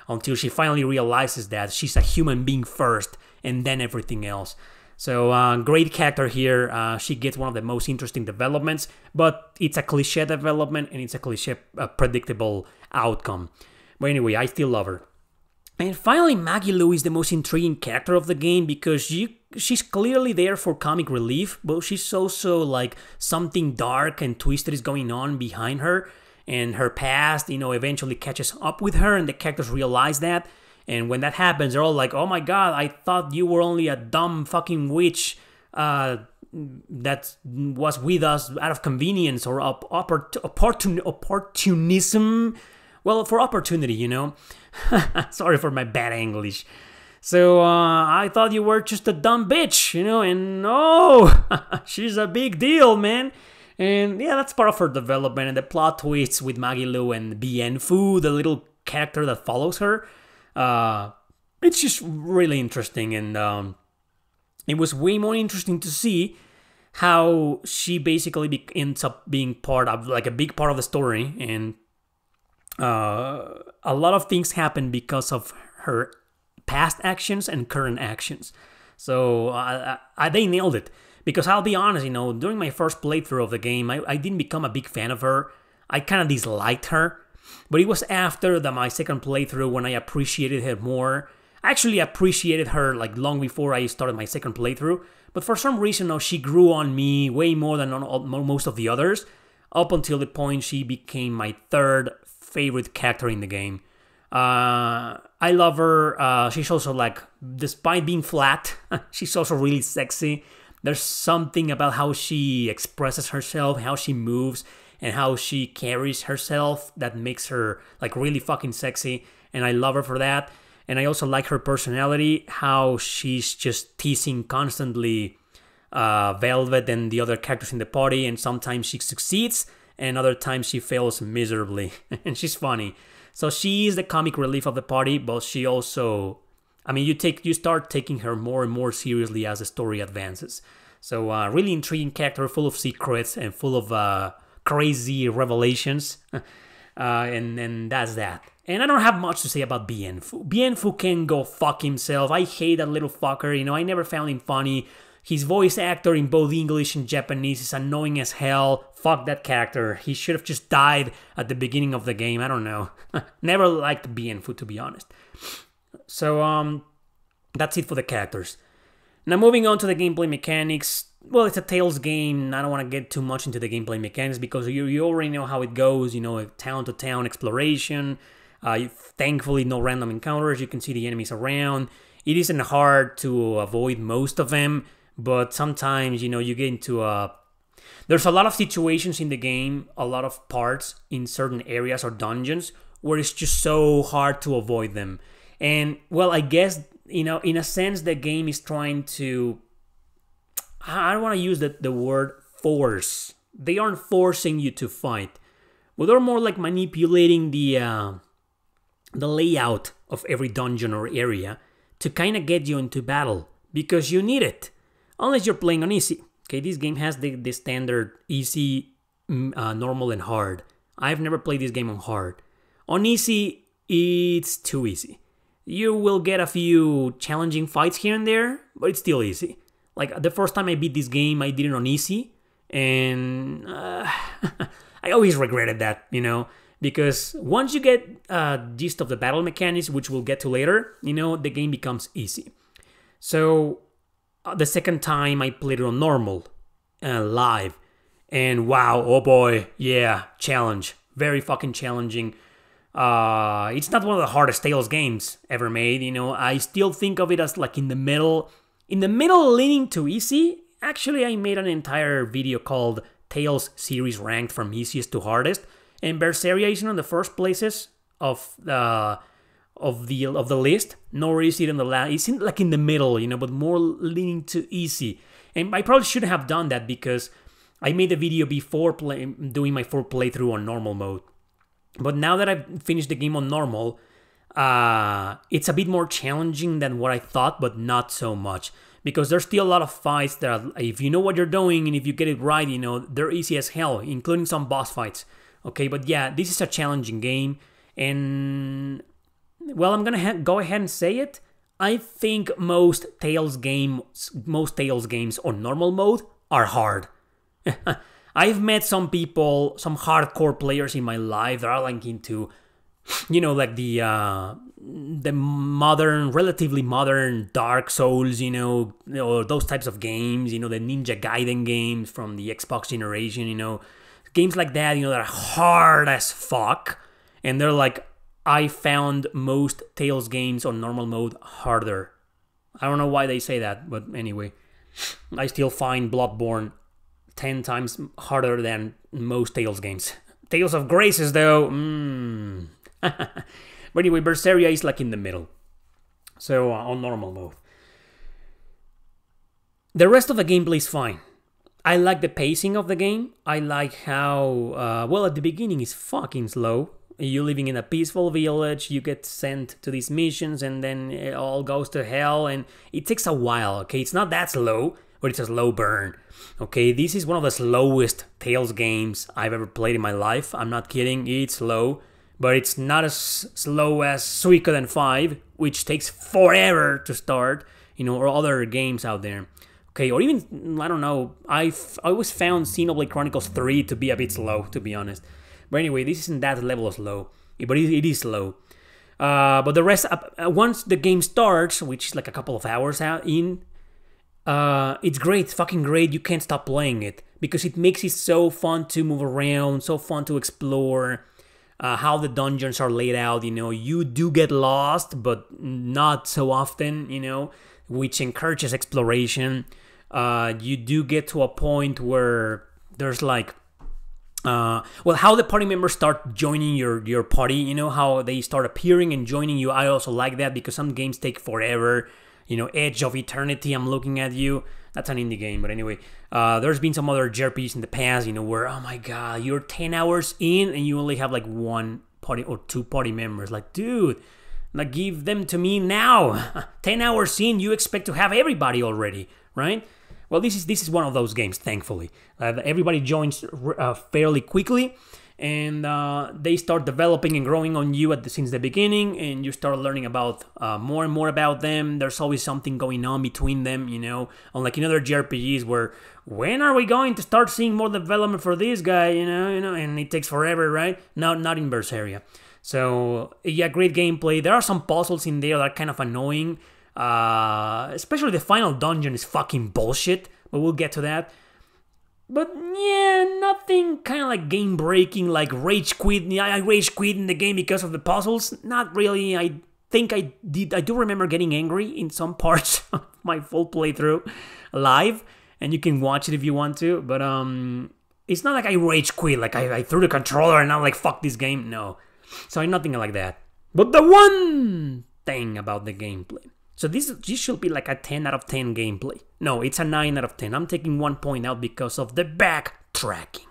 until she finally realizes that she's a human being first and then everything else. So great character here. She gets one of the most interesting developments, but it's a cliche development, and it's a cliche predictable outcome. But anyway, I still love her. And finally, Magilu is the most intriguing character of the game, because she's clearly there for comic relief, but she's also like something dark and twisted is going on behind her. and her past, eventually catches up with her, and the characters realize that. And when that happens, they're all like, "Oh my god, I thought you were only a dumb fucking witch that was with us out of convenience or opportunism." Well, for opportunity, Sorry for my bad English. So I thought you were just a dumb bitch, and no, she's a big deal, man. And yeah, that's part of her development, and the plot twists with Magilu and Bienfu, the little character that follows her. It's just really interesting, and it was way more interesting to see how she basically ends up being part of, like, a big part of the story, and a lot of things happen because of her past actions and current actions. So they nailed it. Because I'll be honest, during my first playthrough of the game, I didn't become a big fan of her. I kind of disliked her. But it was after my second playthrough when I appreciated her more. I actually appreciated her like long before I started my second playthrough. But for some reason, she grew on me way more than on most of the others. Up until the point she became my third favorite character in the game. I love her. She's also, like, despite being flat, she's also really sexy. There's something about how she expresses herself, how she moves, and how she carries herself that makes her, like, really fucking sexy. And I love her for that. And I also like her personality, how she's just teasing constantly Velvet and the other characters in the party. And sometimes she succeeds, and other times she fails miserably. And she's funny. So she is the comic relief of the party, but she also... I mean, you start taking her more and more seriously as the story advances. So, really intriguing character, full of secrets and full of crazy revelations. And that's that. And I don't have much to say about Bienfu. Bienfu can go fuck himself. I hate that little fucker. I never found him funny. His voice actor in both English and Japanese is annoying as hell. Fuck that character. He should have just died at the beginning of the game. I don't know. Never liked Bienfu, to be honest. So, that's it for the characters. Now, moving on to the gameplay mechanics. Well, it's a Tales game. I don't want to get too much into the gameplay mechanics because you already know how it goes. Town-to-town exploration. Thankfully, no random encounters. You can see the enemies around. It isn't hard to avoid most of them, but sometimes, you get into there's a lot of situations in the game, a lot of parts in certain areas or dungeons where it's just so hard to avoid them. And, well, I guess, in a sense, the game is trying to... I don't want to use the word force. They aren't forcing you to fight. But they're more like manipulating the layout of every dungeon or area to kind of get you into battle. Because you need it. Unless you're playing on easy. Okay, this game has the standard easy, normal, and hard. I've never played this game on hard. On easy, it's too easy. You will get a few challenging fights here and there, but it's still easy. Like, the first time I beat this game, I did it on easy, and I always regretted that, because once you get gist of the battle mechanics, which we'll get to later, the game becomes easy. So, the second time I played it on normal, live, and wow, oh boy, yeah, challenge. Very fucking challenging. It's not one of the hardest Tales games ever made, I still think of it as like in the middle leaning to easy. Actually, I made an entire video called Tales series ranked from easiest to hardest, and Berseria isn't on the first places of the list, nor is it in the last. It's like in the middle, but more leaning to easy. And I probably shouldn't have done that because I made the video before doing my full playthrough on normal mode. But now that I've finished the game on normal, it's a bit more challenging than what I thought, but not so much. Because there's still a lot of fights that, if you know what you're doing and if you get it right, they're easy as hell, including some boss fights. Okay, but yeah, this is a challenging game. And, well, I'm going to go ahead and say it. I think most Tales games on normal mode are hard. I've met some people, some hardcore players in my life that are like into, like the modern, relatively modern Dark Souls, or those types of games, the Ninja Gaiden games from the Xbox generation, games like that, that are hard as fuck, and they're like, I found most Tales games on normal mode harder. I don't know why they say that, but anyway, I still find Bloodborne 10 times harder than most Tales games. Tales of Graces, though, But anyway, Berseria is like in the middle. So, on normal mode. The rest of the gameplay is fine. I like the pacing of the game. I like how, well, at the beginning it's fucking slow. You're living in a peaceful village, you get sent to these missions, and then it all goes to hell, and it takes a while, okay? It's not that slow, but it's a slow burn, okay? This is one of the slowest Tales games I've ever played in my life. I'm not kidding, it's slow, but it's not as slow as Suikoden 5, which takes forever to start, or other games out there. Okay, or even, I don't know, I always found Xenoblade Chronicles 3 to be a bit slow, to be honest. But anyway, this isn't that level of slow, but it is slow. But the rest, once the game starts, which is like a couple of hours out in, it's great, fucking great. You can't stop playing it because it makes it so fun to move around, so fun to explore. How the dungeons are laid out, you do get lost, but not so often, which encourages exploration. You do get to a point where there's like, how the party members start joining your party, how they start appearing and joining you. I also like that because some games take forever. Edge of Eternity, I'm looking at you. That's an indie game, but anyway, there's been some other JRPGs in the past, where, oh my god, you're 10 hours in and you only have like one party or two party members. Like, dude, like give them to me now. 10 hours in, you expect to have everybody already, right? Well, this is one of those games, thankfully. Everybody joins fairly quickly, and they start developing and growing on you since the beginning, and you start learning about more and more about them. There's always something going on between them, unlike in other JRPGs where, when are we going to start seeing more development for this guy, and it takes forever, right? No, not in Berseria. So, yeah, great gameplay. There are some puzzles in there that are kind of annoying. Especially the final dungeon is fucking bullshit, but we'll get to that. But yeah, nothing kind of like game breaking, like rage quit. Yeah, I rage quit in the game because of the puzzles. Not really. I think I did. I do remember getting angry in some parts of my full playthrough live, and you can watch it if you want to. But it's not like I rage quit. Like I threw the controller and I'm like, fuck this game. No, so nothing like that. But the one thing about the gameplay. So this should be like a 10 out of 10 gameplay. No, it's a 9 out of 10. I'm taking 1 point out because of the backtracking.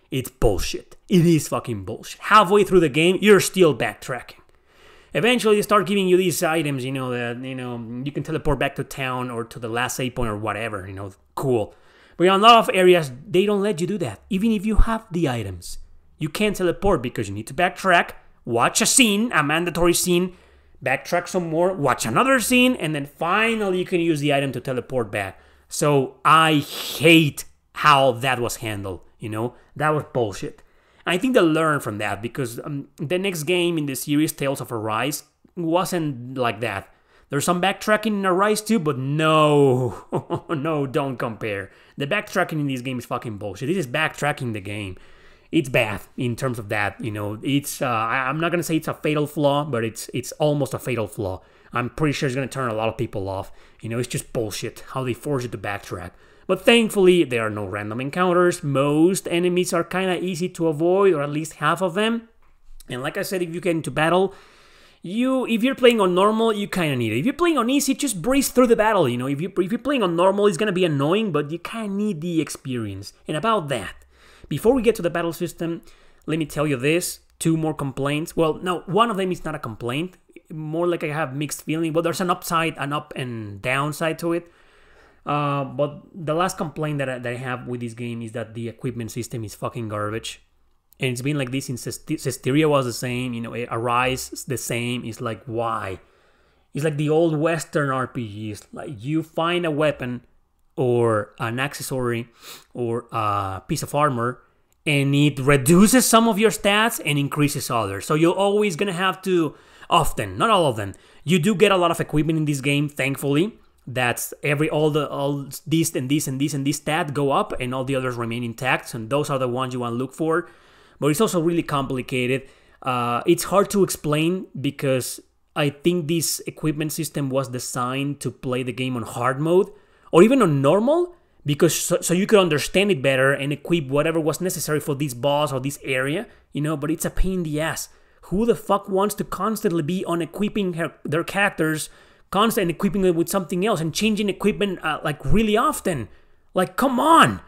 It's bullshit. It is fucking bullshit. Halfway through the game, you're still backtracking. Eventually, they start giving you these items, that, you can teleport back to town or to the last save point or whatever, cool. But in a lot of areas, they don't let you do that. Even if you have the items, you can't teleport because you need to backtrack, watch a scene, a mandatory scene, backtrack some more, watch another scene, and then finally you can use the item to teleport back. So I hate how that was handled, That was bullshit. And I think they learned from that because the next game in the series, Tales of Arise, wasn't like that. There's some backtracking in Arise too, but no, no, don't compare. The backtracking in this game is fucking bullshit. This is backtracking the game. It's bad in terms of that, It's I'm not gonna say it's a fatal flaw, but it's almost a fatal flaw. I'm pretty sure it's gonna turn a lot of people off. It's just bullshit how they force you to backtrack. But thankfully, there are no random encounters. Most enemies are kind of easy to avoid, or at least half of them. And like I said, if you get into battle, if you're playing on normal, you kind of need it. If you're playing on easy, just breeze through the battle. If you're playing on normal, it's gonna be annoying, but you kind of need the experience. And about that. Before we get to the battle system, let me tell you this. 2 more complaints. Well, no, one of them is not a complaint. More like I have mixed feeling. But there's an up and downside to it. But the last complaint that I have with this game is that the equipment system is fucking garbage. And it's been like this since Cesteria was the same. Arise the same. It's like, why? It's like the old Western RPGs. Like, you find a weapon or an accessory or a piece of armor and it reduces some of your stats and increases others. So you're always gonna have to, often, not all of them, you do get a lot of equipment in this game, thankfully. That's all this and this and this and this stat go up, and all the others remain intact, and those are the ones you want to look for. But it's also really complicated. It's hard to explain because I think this equipment system was designed to play the game on hard mode or even on normal, because so you could understand it better and equip whatever was necessary for this boss or this area, but it's a pain in the ass. Who the fuck wants to constantly be on equipping their characters, constantly equipping it with something else and changing equipment like really often? Like, come on,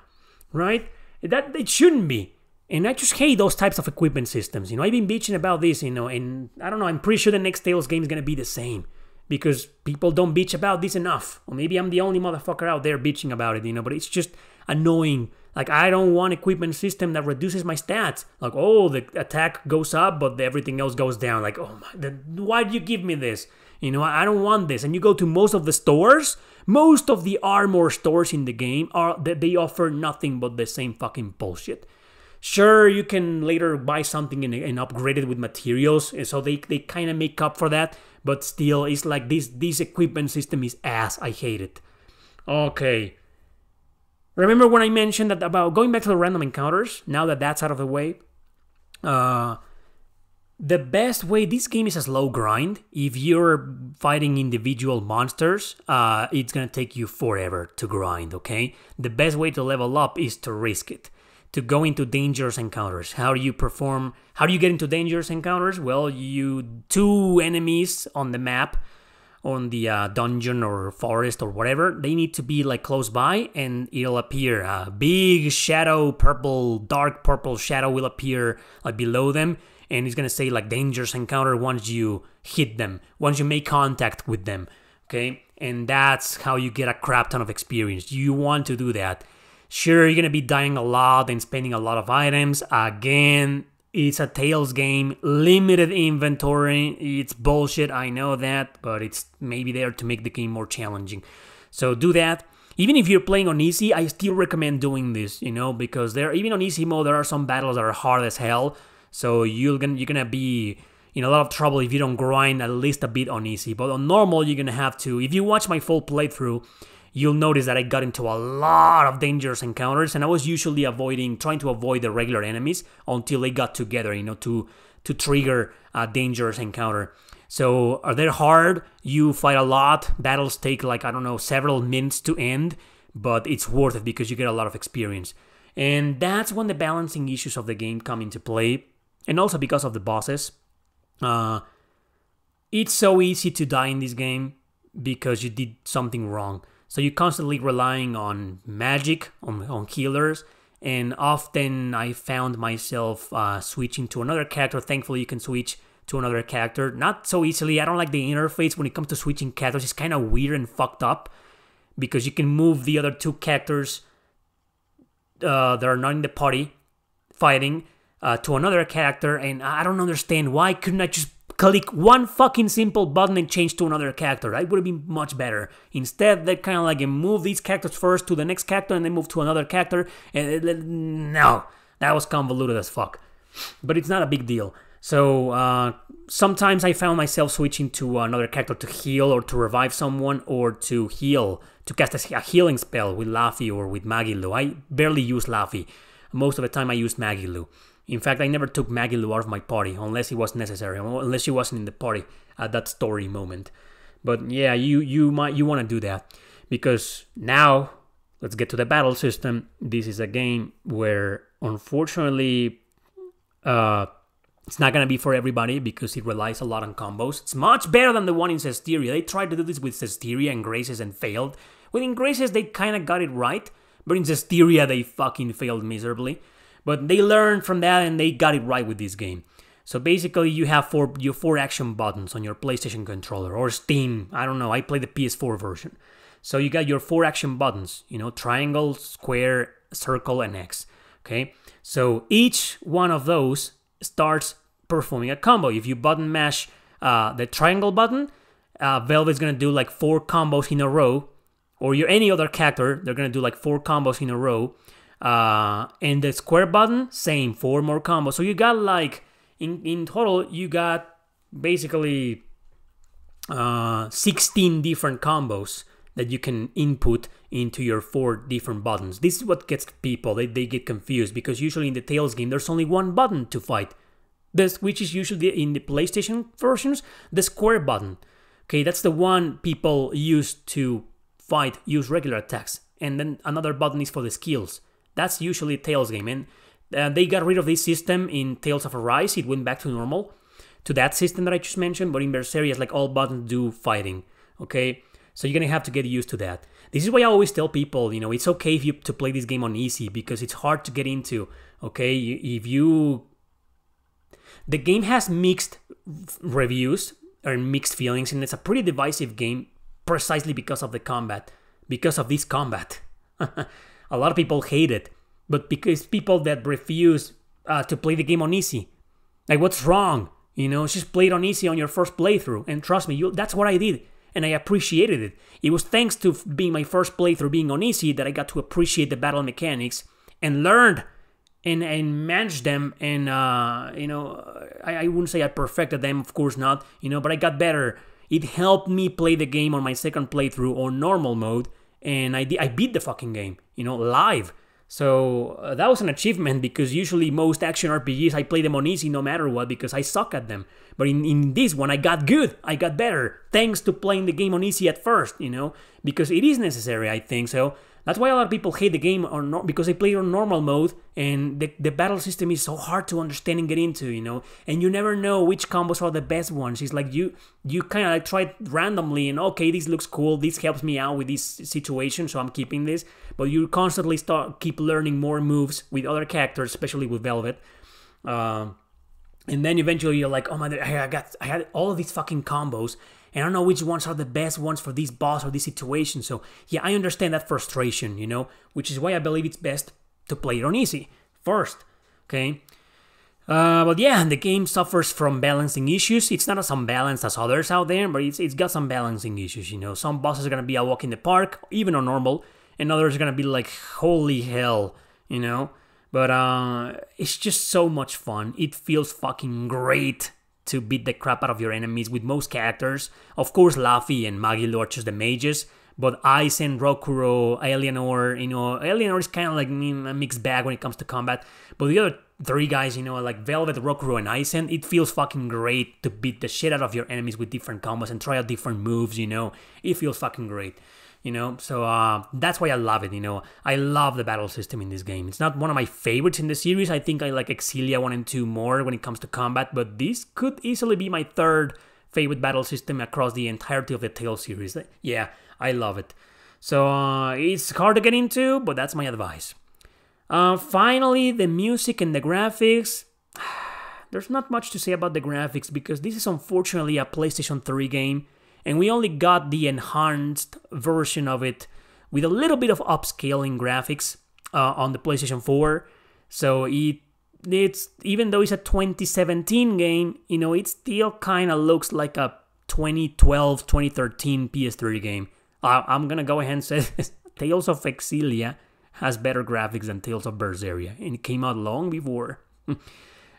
right? That it shouldn't be. And I just hate those types of equipment systems. I've been bitching about this, and I don't know, I'm pretty sure the next Tales game is going to be the same. Because people don't bitch about this enough. Or maybe I'm the only motherfucker out there bitching about it, but it's just annoying. Like, I don't want equipment system that reduces my stats. Like, oh, the attack goes up, but everything else goes down. Like, oh my, why do you give me this? I don't want this. And you go to most of the stores, most of the armor stores in the game, they offer nothing but the same fucking bullshit. Sure, you can later buy something and upgrade it with materials, so they kind of make up for that, but still, it's like this equipment system is ass. I hate it. Okay. Remember when I mentioned that about going back to the random encounters? Now that that's out of the way, the best way, this game is a slow grind. If you're fighting individual monsters, it's gonna take you forever to grind, okay? The best way to level up is to risk it. To go into dangerous encounters. How do you get into dangerous encounters? Well, two enemies on the map, on the dungeon or forest or whatever, they need to be like close by, and it'll appear a big shadow, dark purple shadow will appear like below them, and it's gonna say like dangerous encounter once you hit them, once you make contact with them, okay? And that's how you get a crap ton of experience. You want to do that. Sure, you're going to be dying a lot and spending a lot of items. Again, it's a Tales game, limited inventory. It's bullshit, I know that, but it's maybe there to make the game more challenging. So do that. Even if you're playing on easy, I still recommend doing this, because even on easy mode, there are some battles that are hard as hell. So you're gonna be in a lot of trouble if you don't grind at least a bit on easy. But on normal, you're going to have to. If you watch my full playthrough, you'll notice that I got into a lot of dangerous encounters, and I was usually trying to avoid the regular enemies until they got together, to trigger a dangerous encounter. So are they hard? You fight a lot. Battles take several minutes to end, but it's worth it because you get a lot of experience. And that's when the balancing issues of the game come into play, and also because of the bosses. It's so easy to die in this game because you did something wrong. So you're constantly relying on magic, on healers, and often I found myself switching to another character. Thankfully, you can switch to another character. Not so easily. I don't like the interface when it comes to switching characters. It's kind of weird and fucked up because you can move the other two characters that are not in the party fighting to another character, and I don't understand why couldn't I just click one fucking simple button and change to another character. That would have been much better. Instead, they kind of like move these characters first to the next character and then move to another character. And no, that was convoluted as fuck. But it's not a big deal. So sometimes I found myself switching to another character to heal or to revive someone or to heal, to cast a healing spell with Laffy or with Magilu. I barely use Laffy. Most of the time I use Magilu. In fact, I never took Magilu out of my party unless it was necessary, unless she wasn't in the party at that story moment. But yeah, you want to do that because now let's get to the battle system. This is a game where unfortunately it's not gonna be for everybody because it relies a lot on combos. It's much better than the one in Cesteria. They tried to do this with Cesteria and Graces and failed. Within Graces they kind of got it right, but in Cesteria they fucking failed miserably. But they learned from that and they got it right with this game. So basically you have your four action buttons on your PlayStation controller or Steam. I don't know, I play the PS4 version. So you got your four action buttons, triangle, square, circle, and X. Okay? So each one of those starts performing a combo. If you button mash the triangle button, Velvet's gonna do like 4 combos in a row. Or any other character, they're gonna do like 4 combos in a row. And the square button, same, 4 more combos. So you got like, in total, you got basically 16 different combos that you can input into your 4 different buttons. This is what gets people, they get confused, because usually in the Tales game there's only one button to fight, which is usually in the PlayStation versions, the square button. Okay, that's the one people use to fight, use regular attacks, and then another button is for the skills. That's usually a Tales game, and they got rid of this system in Tales of Arise. It went back to normal, to that system that I just mentioned, but in Berseria it's like all buttons do fighting, okay? So you're gonna have to get used to that. This is why I always tell people, you know, it's okay to play this game on easy, because it's hard to get into, okay? The game has mixed reviews, or mixed feelings, and it's a pretty divisive game precisely because of the combat, because of this combat. A lot of people hate it, but because people that refuse to play the game on easy. Like, what's wrong? You know, just play it on easy on your first playthrough, and trust me, that's what I did, and I appreciated it. It was thanks to being my first playthrough being on easy that I got to appreciate the battle mechanics and learned and managed them, and you know, I wouldn't say I perfected them, of course not, you know, but I got better. It helped me play the game on my second playthrough on normal mode, and I beat the fucking game, you know, live. So that was an achievement, because usually most action RPGs I play them on easy no matter what, because I suck at them. But in this one I got good, I got better, thanks to playing the game on easy at first, you know, because it is necessary, I think. So that's why a lot of people hate the game because they play it on normal mode, and the battle system is so hard to understand and get into, you know, and you never know which combos are the best ones. It's like you kind of like try it randomly, and okay, this looks cool, this helps me out with this situation, so I'm keeping this. But you constantly keep learning more moves with other characters, especially with Velvet. And then eventually you're like, oh my, I had all of these fucking combos, and I don't know which ones are the best ones for this boss or this situation. So yeah, I understand that frustration, you know, which is why I believe it's best to play it on easy first, okay? But yeah, the game suffers from balancing issues. It's not as unbalanced as others out there, but it's got some balancing issues, you know. Some bosses are gonna be a walk in the park, even on normal, and others are gonna be like, holy hell, you know. But it's just so much fun. It feels fucking great to beat the crap out of your enemies with most characters. Of course, Laffy and Magilo are just the mages, but Aizen, Rokuro, Eleanor, you know, Eleanor is kind of like a mixed bag when it comes to combat. But the other 3 guys, you know, like Velvet, Rokuro, and Aizen, it feels fucking great to beat the shit out of your enemies with different combos and try out different moves, you know. It feels fucking great, you know. So that's why I love it, you know. I love the battle system in this game. It's not one of my favorites in the series. I think I like Exilia 1 and 2 more when it comes to combat, but this could easily be my 3rd favorite battle system across the entirety of the Tales series. Yeah, I love it. So it's hard to get into, but that's my advice. Finally, the music and the graphics. There's not much to say about the graphics, because this is unfortunately a PlayStation 3 game, and we only got the enhanced version of it with a little bit of upscaling graphics on the PlayStation 4. So it's even though it's a 2017 game, you know, it still kind of looks like a 2012, 2013 PS3 game. I'm gonna go ahead and say this. Tales of Exilia has better graphics than Tales of Berseria, and it came out long before.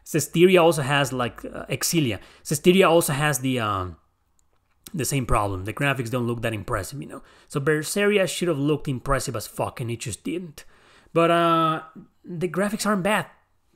Cesteria also has like Exilia. Cesteria also has the same problem. The graphics don't look that impressive, you know. So Berseria should have looked impressive as fuck, and it just didn't. But the graphics aren't bad.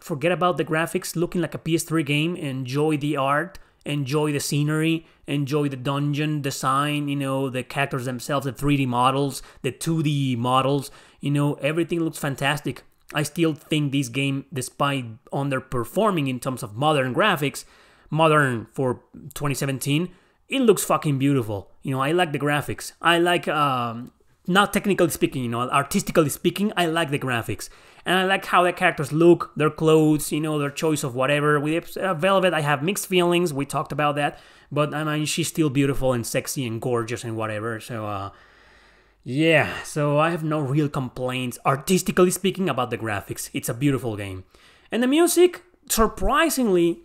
Forget about the graphics looking like a PS3 game. Enjoy the art, enjoy the scenery, enjoy the dungeon design, you know, the characters themselves, the 3D models, the 2D models, you know, everything looks fantastic. I still think this game, despite underperforming in terms of modern graphics, modern for 2017, it looks fucking beautiful. You know, I like the graphics. I like, not technically speaking, you know, artistically speaking, I like the graphics. And I like how the characters look, their clothes, you know, their choice of whatever. With Velvet, I have mixed feelings. We talked about that. But, I mean, she's still beautiful and sexy and gorgeous and whatever. So, yeah. So, I have no real complaints, artistically speaking, about the graphics. It's a beautiful game. And the music, surprisingly,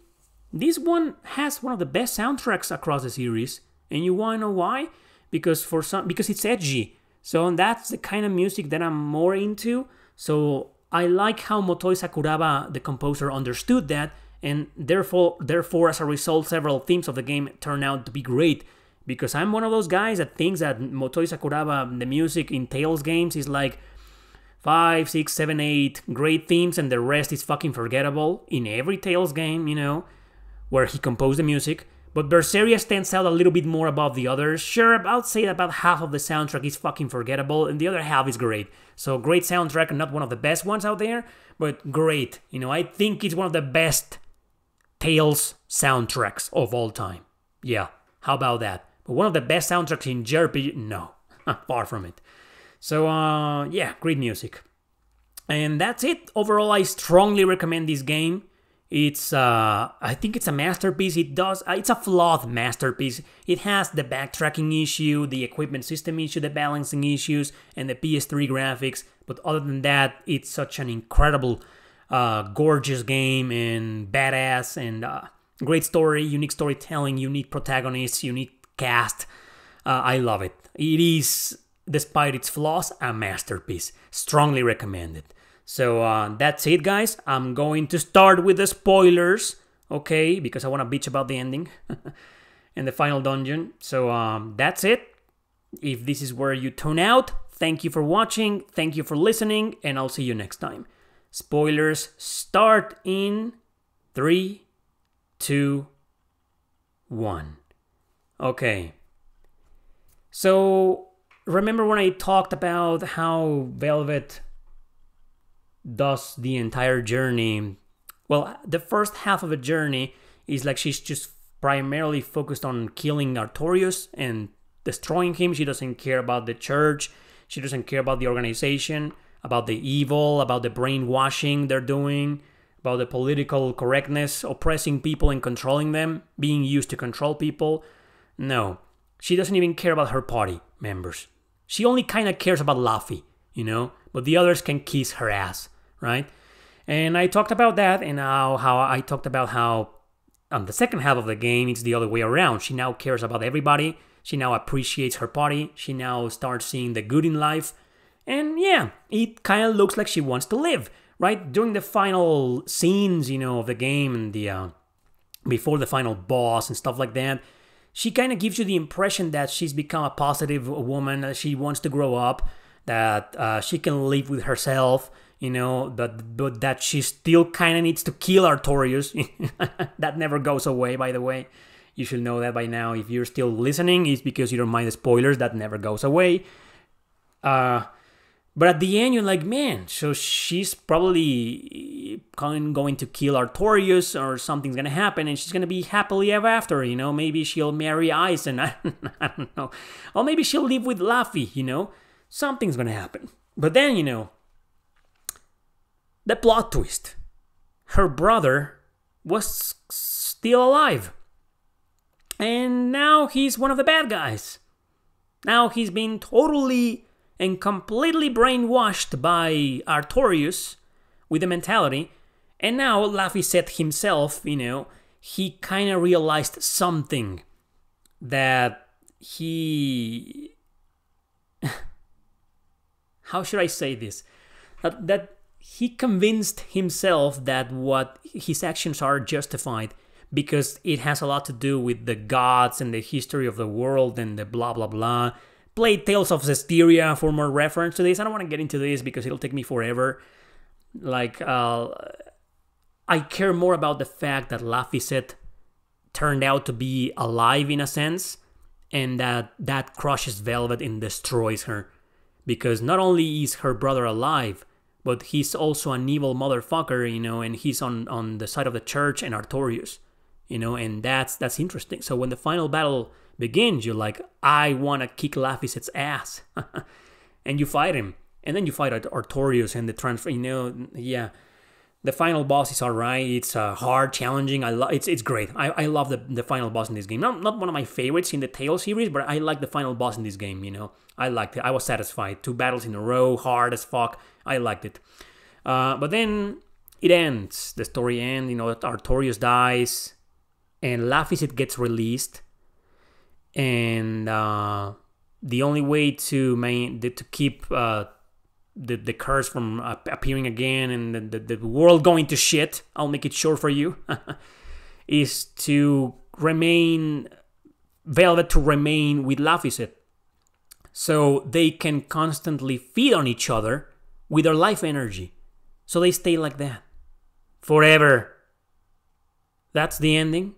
this one has one of the best soundtracks across the series. And you want to know why? Because it's edgy. So, that's the kind of music that I'm more into. So, I like how Motoi Sakuraba, the composer, understood that, and therefore, as a result, several themes of the game turned out to be great, because I'm one of those guys that thinks that Motoi Sakuraba, the music in Tales games, is like 5, 6, 7, 8 great themes, and the rest is fucking forgettable in every Tales game, where he composed the music. But Berseria stands out a little bit more above the others. Sure, I'll say about half of the soundtrack is fucking forgettable, and the other half is great. So great soundtrack, and not one of the best ones out there, but great. I think it's one of the best Tales soundtracks of all time. Yeah, how about that? But one of the best soundtracks in JRPG? No, far from it. So, yeah, great music. And that's it. Overall, I strongly recommend this game. It's, I think it's a masterpiece. It's a flawed masterpiece. It has the backtracking issue, the equipment system issue, the balancing issues, and the PS3 graphics. But other than that, it's such an incredible, gorgeous game, and badass, and great story, unique storytelling, unique protagonists, unique cast. I love it. It is, despite its flaws, a masterpiece. Strongly recommend it. So that's it, guys. I'm going to start with the spoilers, okay? Because I want to bitch about the ending and the final dungeon. So that's it. If this is where you tune out, thank you for watching, thank you for listening, and I'll see you next time. Spoilers start in 3, 2, 1. Okay. So remember when I talked about how Velvet does the entire journey? Well, the first half of a journey is like she's just primarily focused on killing Artorius and destroying him. She doesn't care about the church. She doesn't care about the organization, about the evil, about the brainwashing they're doing, about the political correctness, oppressing people and controlling them, being used to control people. No, she doesn't even care about her party members. She only kind of cares about Laffy, but the others can kiss her ass, right? And I talked about that, and how I talked about how on the second half of the game, it's the other way around. She now cares about everybody. She now appreciates her party. She now starts seeing the good in life. And yeah, it kind of looks like she wants to live, right? During the final scenes, of the game, and the before the final boss and stuff like that, she kind of gives you the impression that she's become a positive woman, that she wants to grow up, that she can live with herself, but that she still kind of needs to kill Artorius. That never goes away, by the way. You should know that by now. If you're still listening, it's because you don't mind the spoilers. That never goes away. But at the end, you're like, man, so she's probably going to kill Artorius, or something's going to happen, and she's going to be happily ever after, Maybe she'll marry Ice, and I don't know. Or maybe she'll live with Laffy, Something's going to happen. But then, the plot twist. Her brother was still alive. And now he's one of the bad guys. Now he's been totally and completely brainwashed by Artorius with the mentality. And now Laffy said himself, he kind of realized something that he... How should I say this? That he convinced himself that what his actions are justified, because it has a lot to do with the gods and the history of the world and the blah blah blah. Play Tales of Berseria for more reference to this. I don't want to get into this because it'll take me forever. Like, I care more about the fact that Laphicet turned out to be alive in a sense, and that crushes Velvet and destroys her. Because not only is her brother alive, but he's also an evil motherfucker, and he's on the side of the church and Artorius, and that's interesting. So when the final battle begins, you're like, I want to kick Laphicet's ass. And you fight him. And then you fight Artorius and the transfer, yeah. The final boss is alright. It's hard, challenging. It's great. I love the final boss in this game. Not one of my favorites in the Tales series, but I like the final boss in this game, I liked it. I was satisfied. 2 battles in a row, hard as fuck. I liked it. But then it ends. The story ends, Artorius dies, and Laphicet gets released. And the only way to keep the curse from appearing again and the world going to shit, I'll make it short for you, is to remain Velvet to remain with Laphicet. So they can constantly feed on each other with their life energy. So they stay like that. Forever. That's the ending.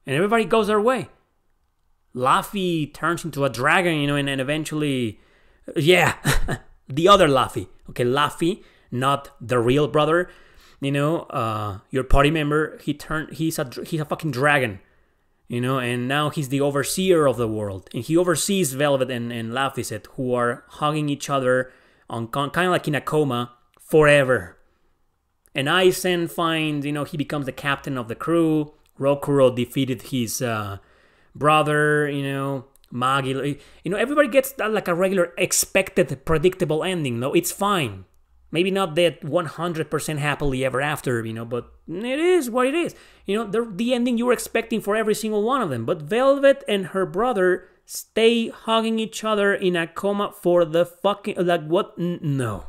And everybody goes their way. Laffy turns into a dragon, and eventually... Yeah, the other Laffy. Okay, Laffy, not the real brother. Your party member, he's a fucking dragon. And now he's the overseer of the world. And he oversees Velvet and Laphicet, who are hugging each other on kind of like in a coma forever. And Aizen finds, he becomes the captain of the crew. Rokuro defeated his brother, Magi. Everybody gets like a regular expected, predictable ending. No, it's fine. Maybe not that 100% happily ever after, but it is what it is. The ending you were expecting for every single one of them. But Velvet and her brother stay hugging each other in a coma for the fucking... Like, what? No.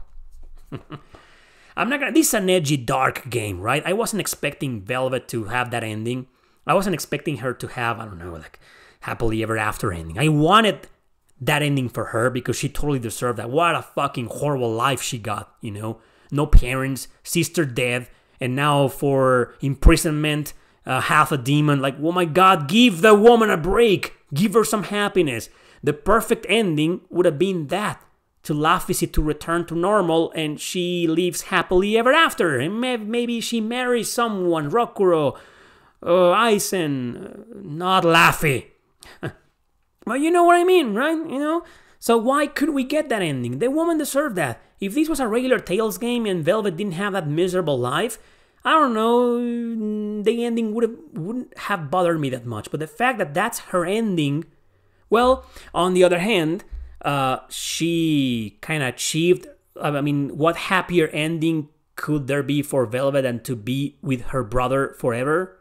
I'm not gonna... This is an edgy, dark game, right? I wasn't expecting Velvet to have that ending. I wasn't expecting her to have, I don't know, like, happily ever after ending. I wanted that ending for her because she totally deserved that. What a fucking horrible life she got, No parents, sister dead, and now for imprisonment, half a demon. Like, oh my god, give the woman a break. Give her some happiness. The perfect ending would have been that. To Laphicet to return to normal and she lives happily ever after. And maybe she marries someone, Rokuro, Aizen, not Laffy. Well, you know what I mean, right? So why could we get that ending? The woman deserved that. If this was a regular Tales game and Velvet didn't have that miserable life, I don't know, the ending wouldn't have bothered me that much. But the fact that that's her ending, well, on the other hand, she kind of achieved, what happier ending could there be for Velvet than to be with her brother forever?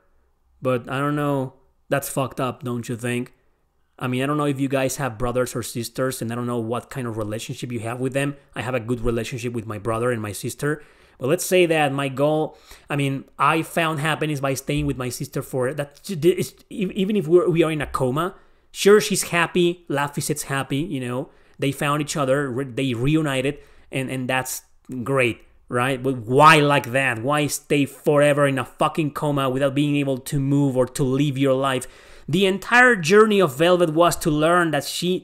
But I don't know, that's fucked up, don't you think? I don't know if you guys have brothers or sisters, and I don't know what kind of relationship you have with them. I have a good relationship with my brother and my sister. But let's say that my goal, I found happiness by staying with my sister for that. Even if we are in a coma, sure, she's happy, Laphicet's happy, they found each other, they reunited, and that's great, right? But why like that? Why stay forever in a fucking coma without being able to move or to live your life? The entire journey of Velvet was to learn that she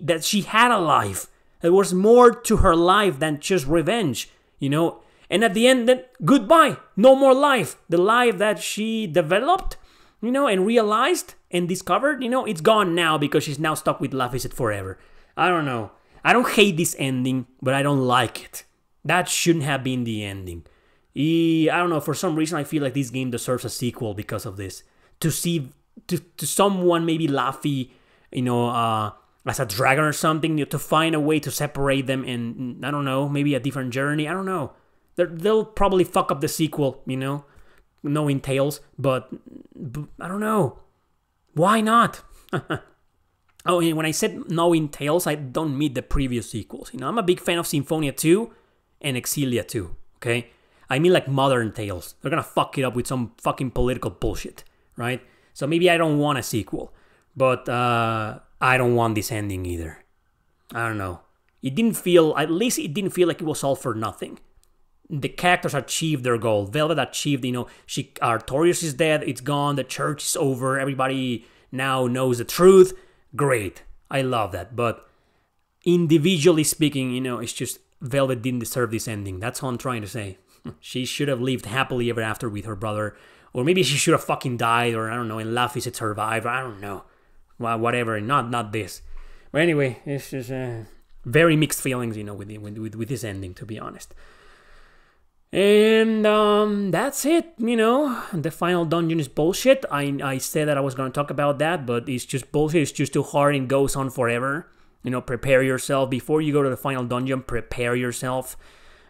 had a life. There was more to her life than just revenge, And at the end, then goodbye, no more life. The life that she developed, and realized and discovered, it's gone now because she's now stuck with Laphicet forever. I don't know. I don't hate this ending, but I don't like it. That shouldn't have been the ending. I don't know, for some reason I feel like this game deserves a sequel because of this. To see, to someone, maybe Laffy, as a dragon or something, to find a way to separate them and, I don't know, maybe a different journey. I don't know. They'll probably fuck up the sequel, knowing Tales, but I don't know. Why not? Oh, and when I said knowing Tales, I don't mean the previous sequels. I'm a big fan of Symphonia 2 and Exilia 2, okay? I mean like modern Tales. They're gonna fuck it up with some fucking political bullshit, right? So maybe I don't want a sequel, but I don't want this ending either. I don't know. At least it didn't feel like it was all for nothing. The characters achieved their goal. Velvet achieved, Artorias is dead, it's gone, the church is over, everybody now knows the truth. Great. I love that. But individually speaking, it's just Velvet didn't deserve this ending. That's all I'm trying to say. She should have lived happily ever after with her brother. Or maybe she should have fucking died, or I don't know, and Laphicet survived. I don't know. Well, whatever. Not this. But anyway, it's just very mixed feelings, with this ending, to be honest. And that's it, The final dungeon is bullshit. I said that I was going to talk about that, but it's just bullshit. It's just too hard and goes on forever. Prepare yourself. Before you go to the final dungeon, prepare yourself.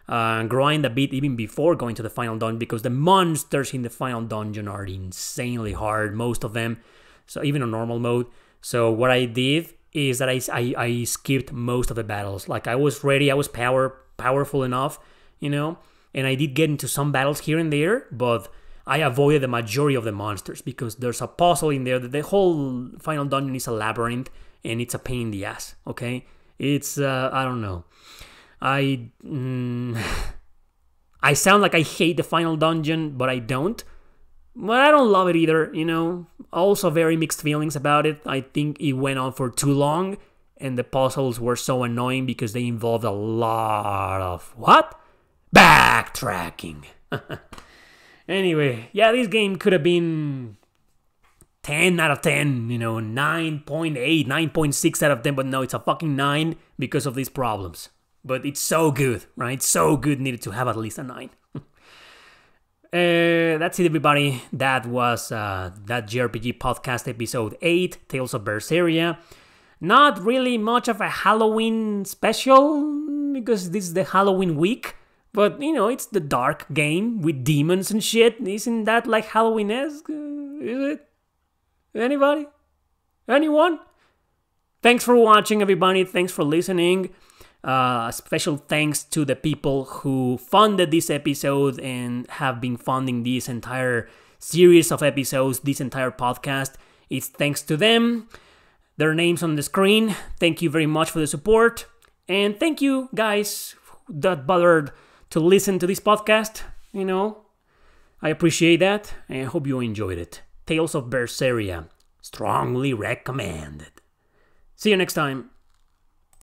Grind a bit even before going to the final dungeon, because the monsters in the final dungeon are insanely hard, most of them. So even on normal mode. So what I did is that I skipped most of the battles. Like, I was ready, I was powerful enough, And I did get into some battles here and there, but I avoided the majority of the monsters because there's a puzzle in there that the whole final dungeon is a labyrinth and it's a pain in the ass, okay? It's, I don't know. I sound like I hate the final dungeon, but I don't. But I don't love it either, you know. Also very mixed feelings about it. I think it went on for too long and the puzzles were so annoying because they involved a lot of, what? Backtracking. Anyway, yeah, this game could have been 10 out of 10, you know, 9.8, 9.6 out of 10, but no, it's a fucking 9 because of these problems. But it's so good, right? So good, needed to have at least a 9. That's it, everybody. That was that JRPG podcast episode 8, Tales of Berseria. Not really much of a Halloween special because this is the Halloween week. But, you know, it's the dark game with demons and shit. Isn't that like Halloween-esque? Is it? Anybody? Anyone? Thanks for watching, everybody. Thanks for listening. Special thanks to the people who funded this episode and have been funding this entire series of episodes, this entire podcast. It's thanks to them. Their names on the screen. Thank you very much for the support. And thank you, guys, that bothered to listen to this podcast. You know, I appreciate that, and I hope you enjoyed it. Tales of Berseria. Strongly recommended. See you next time.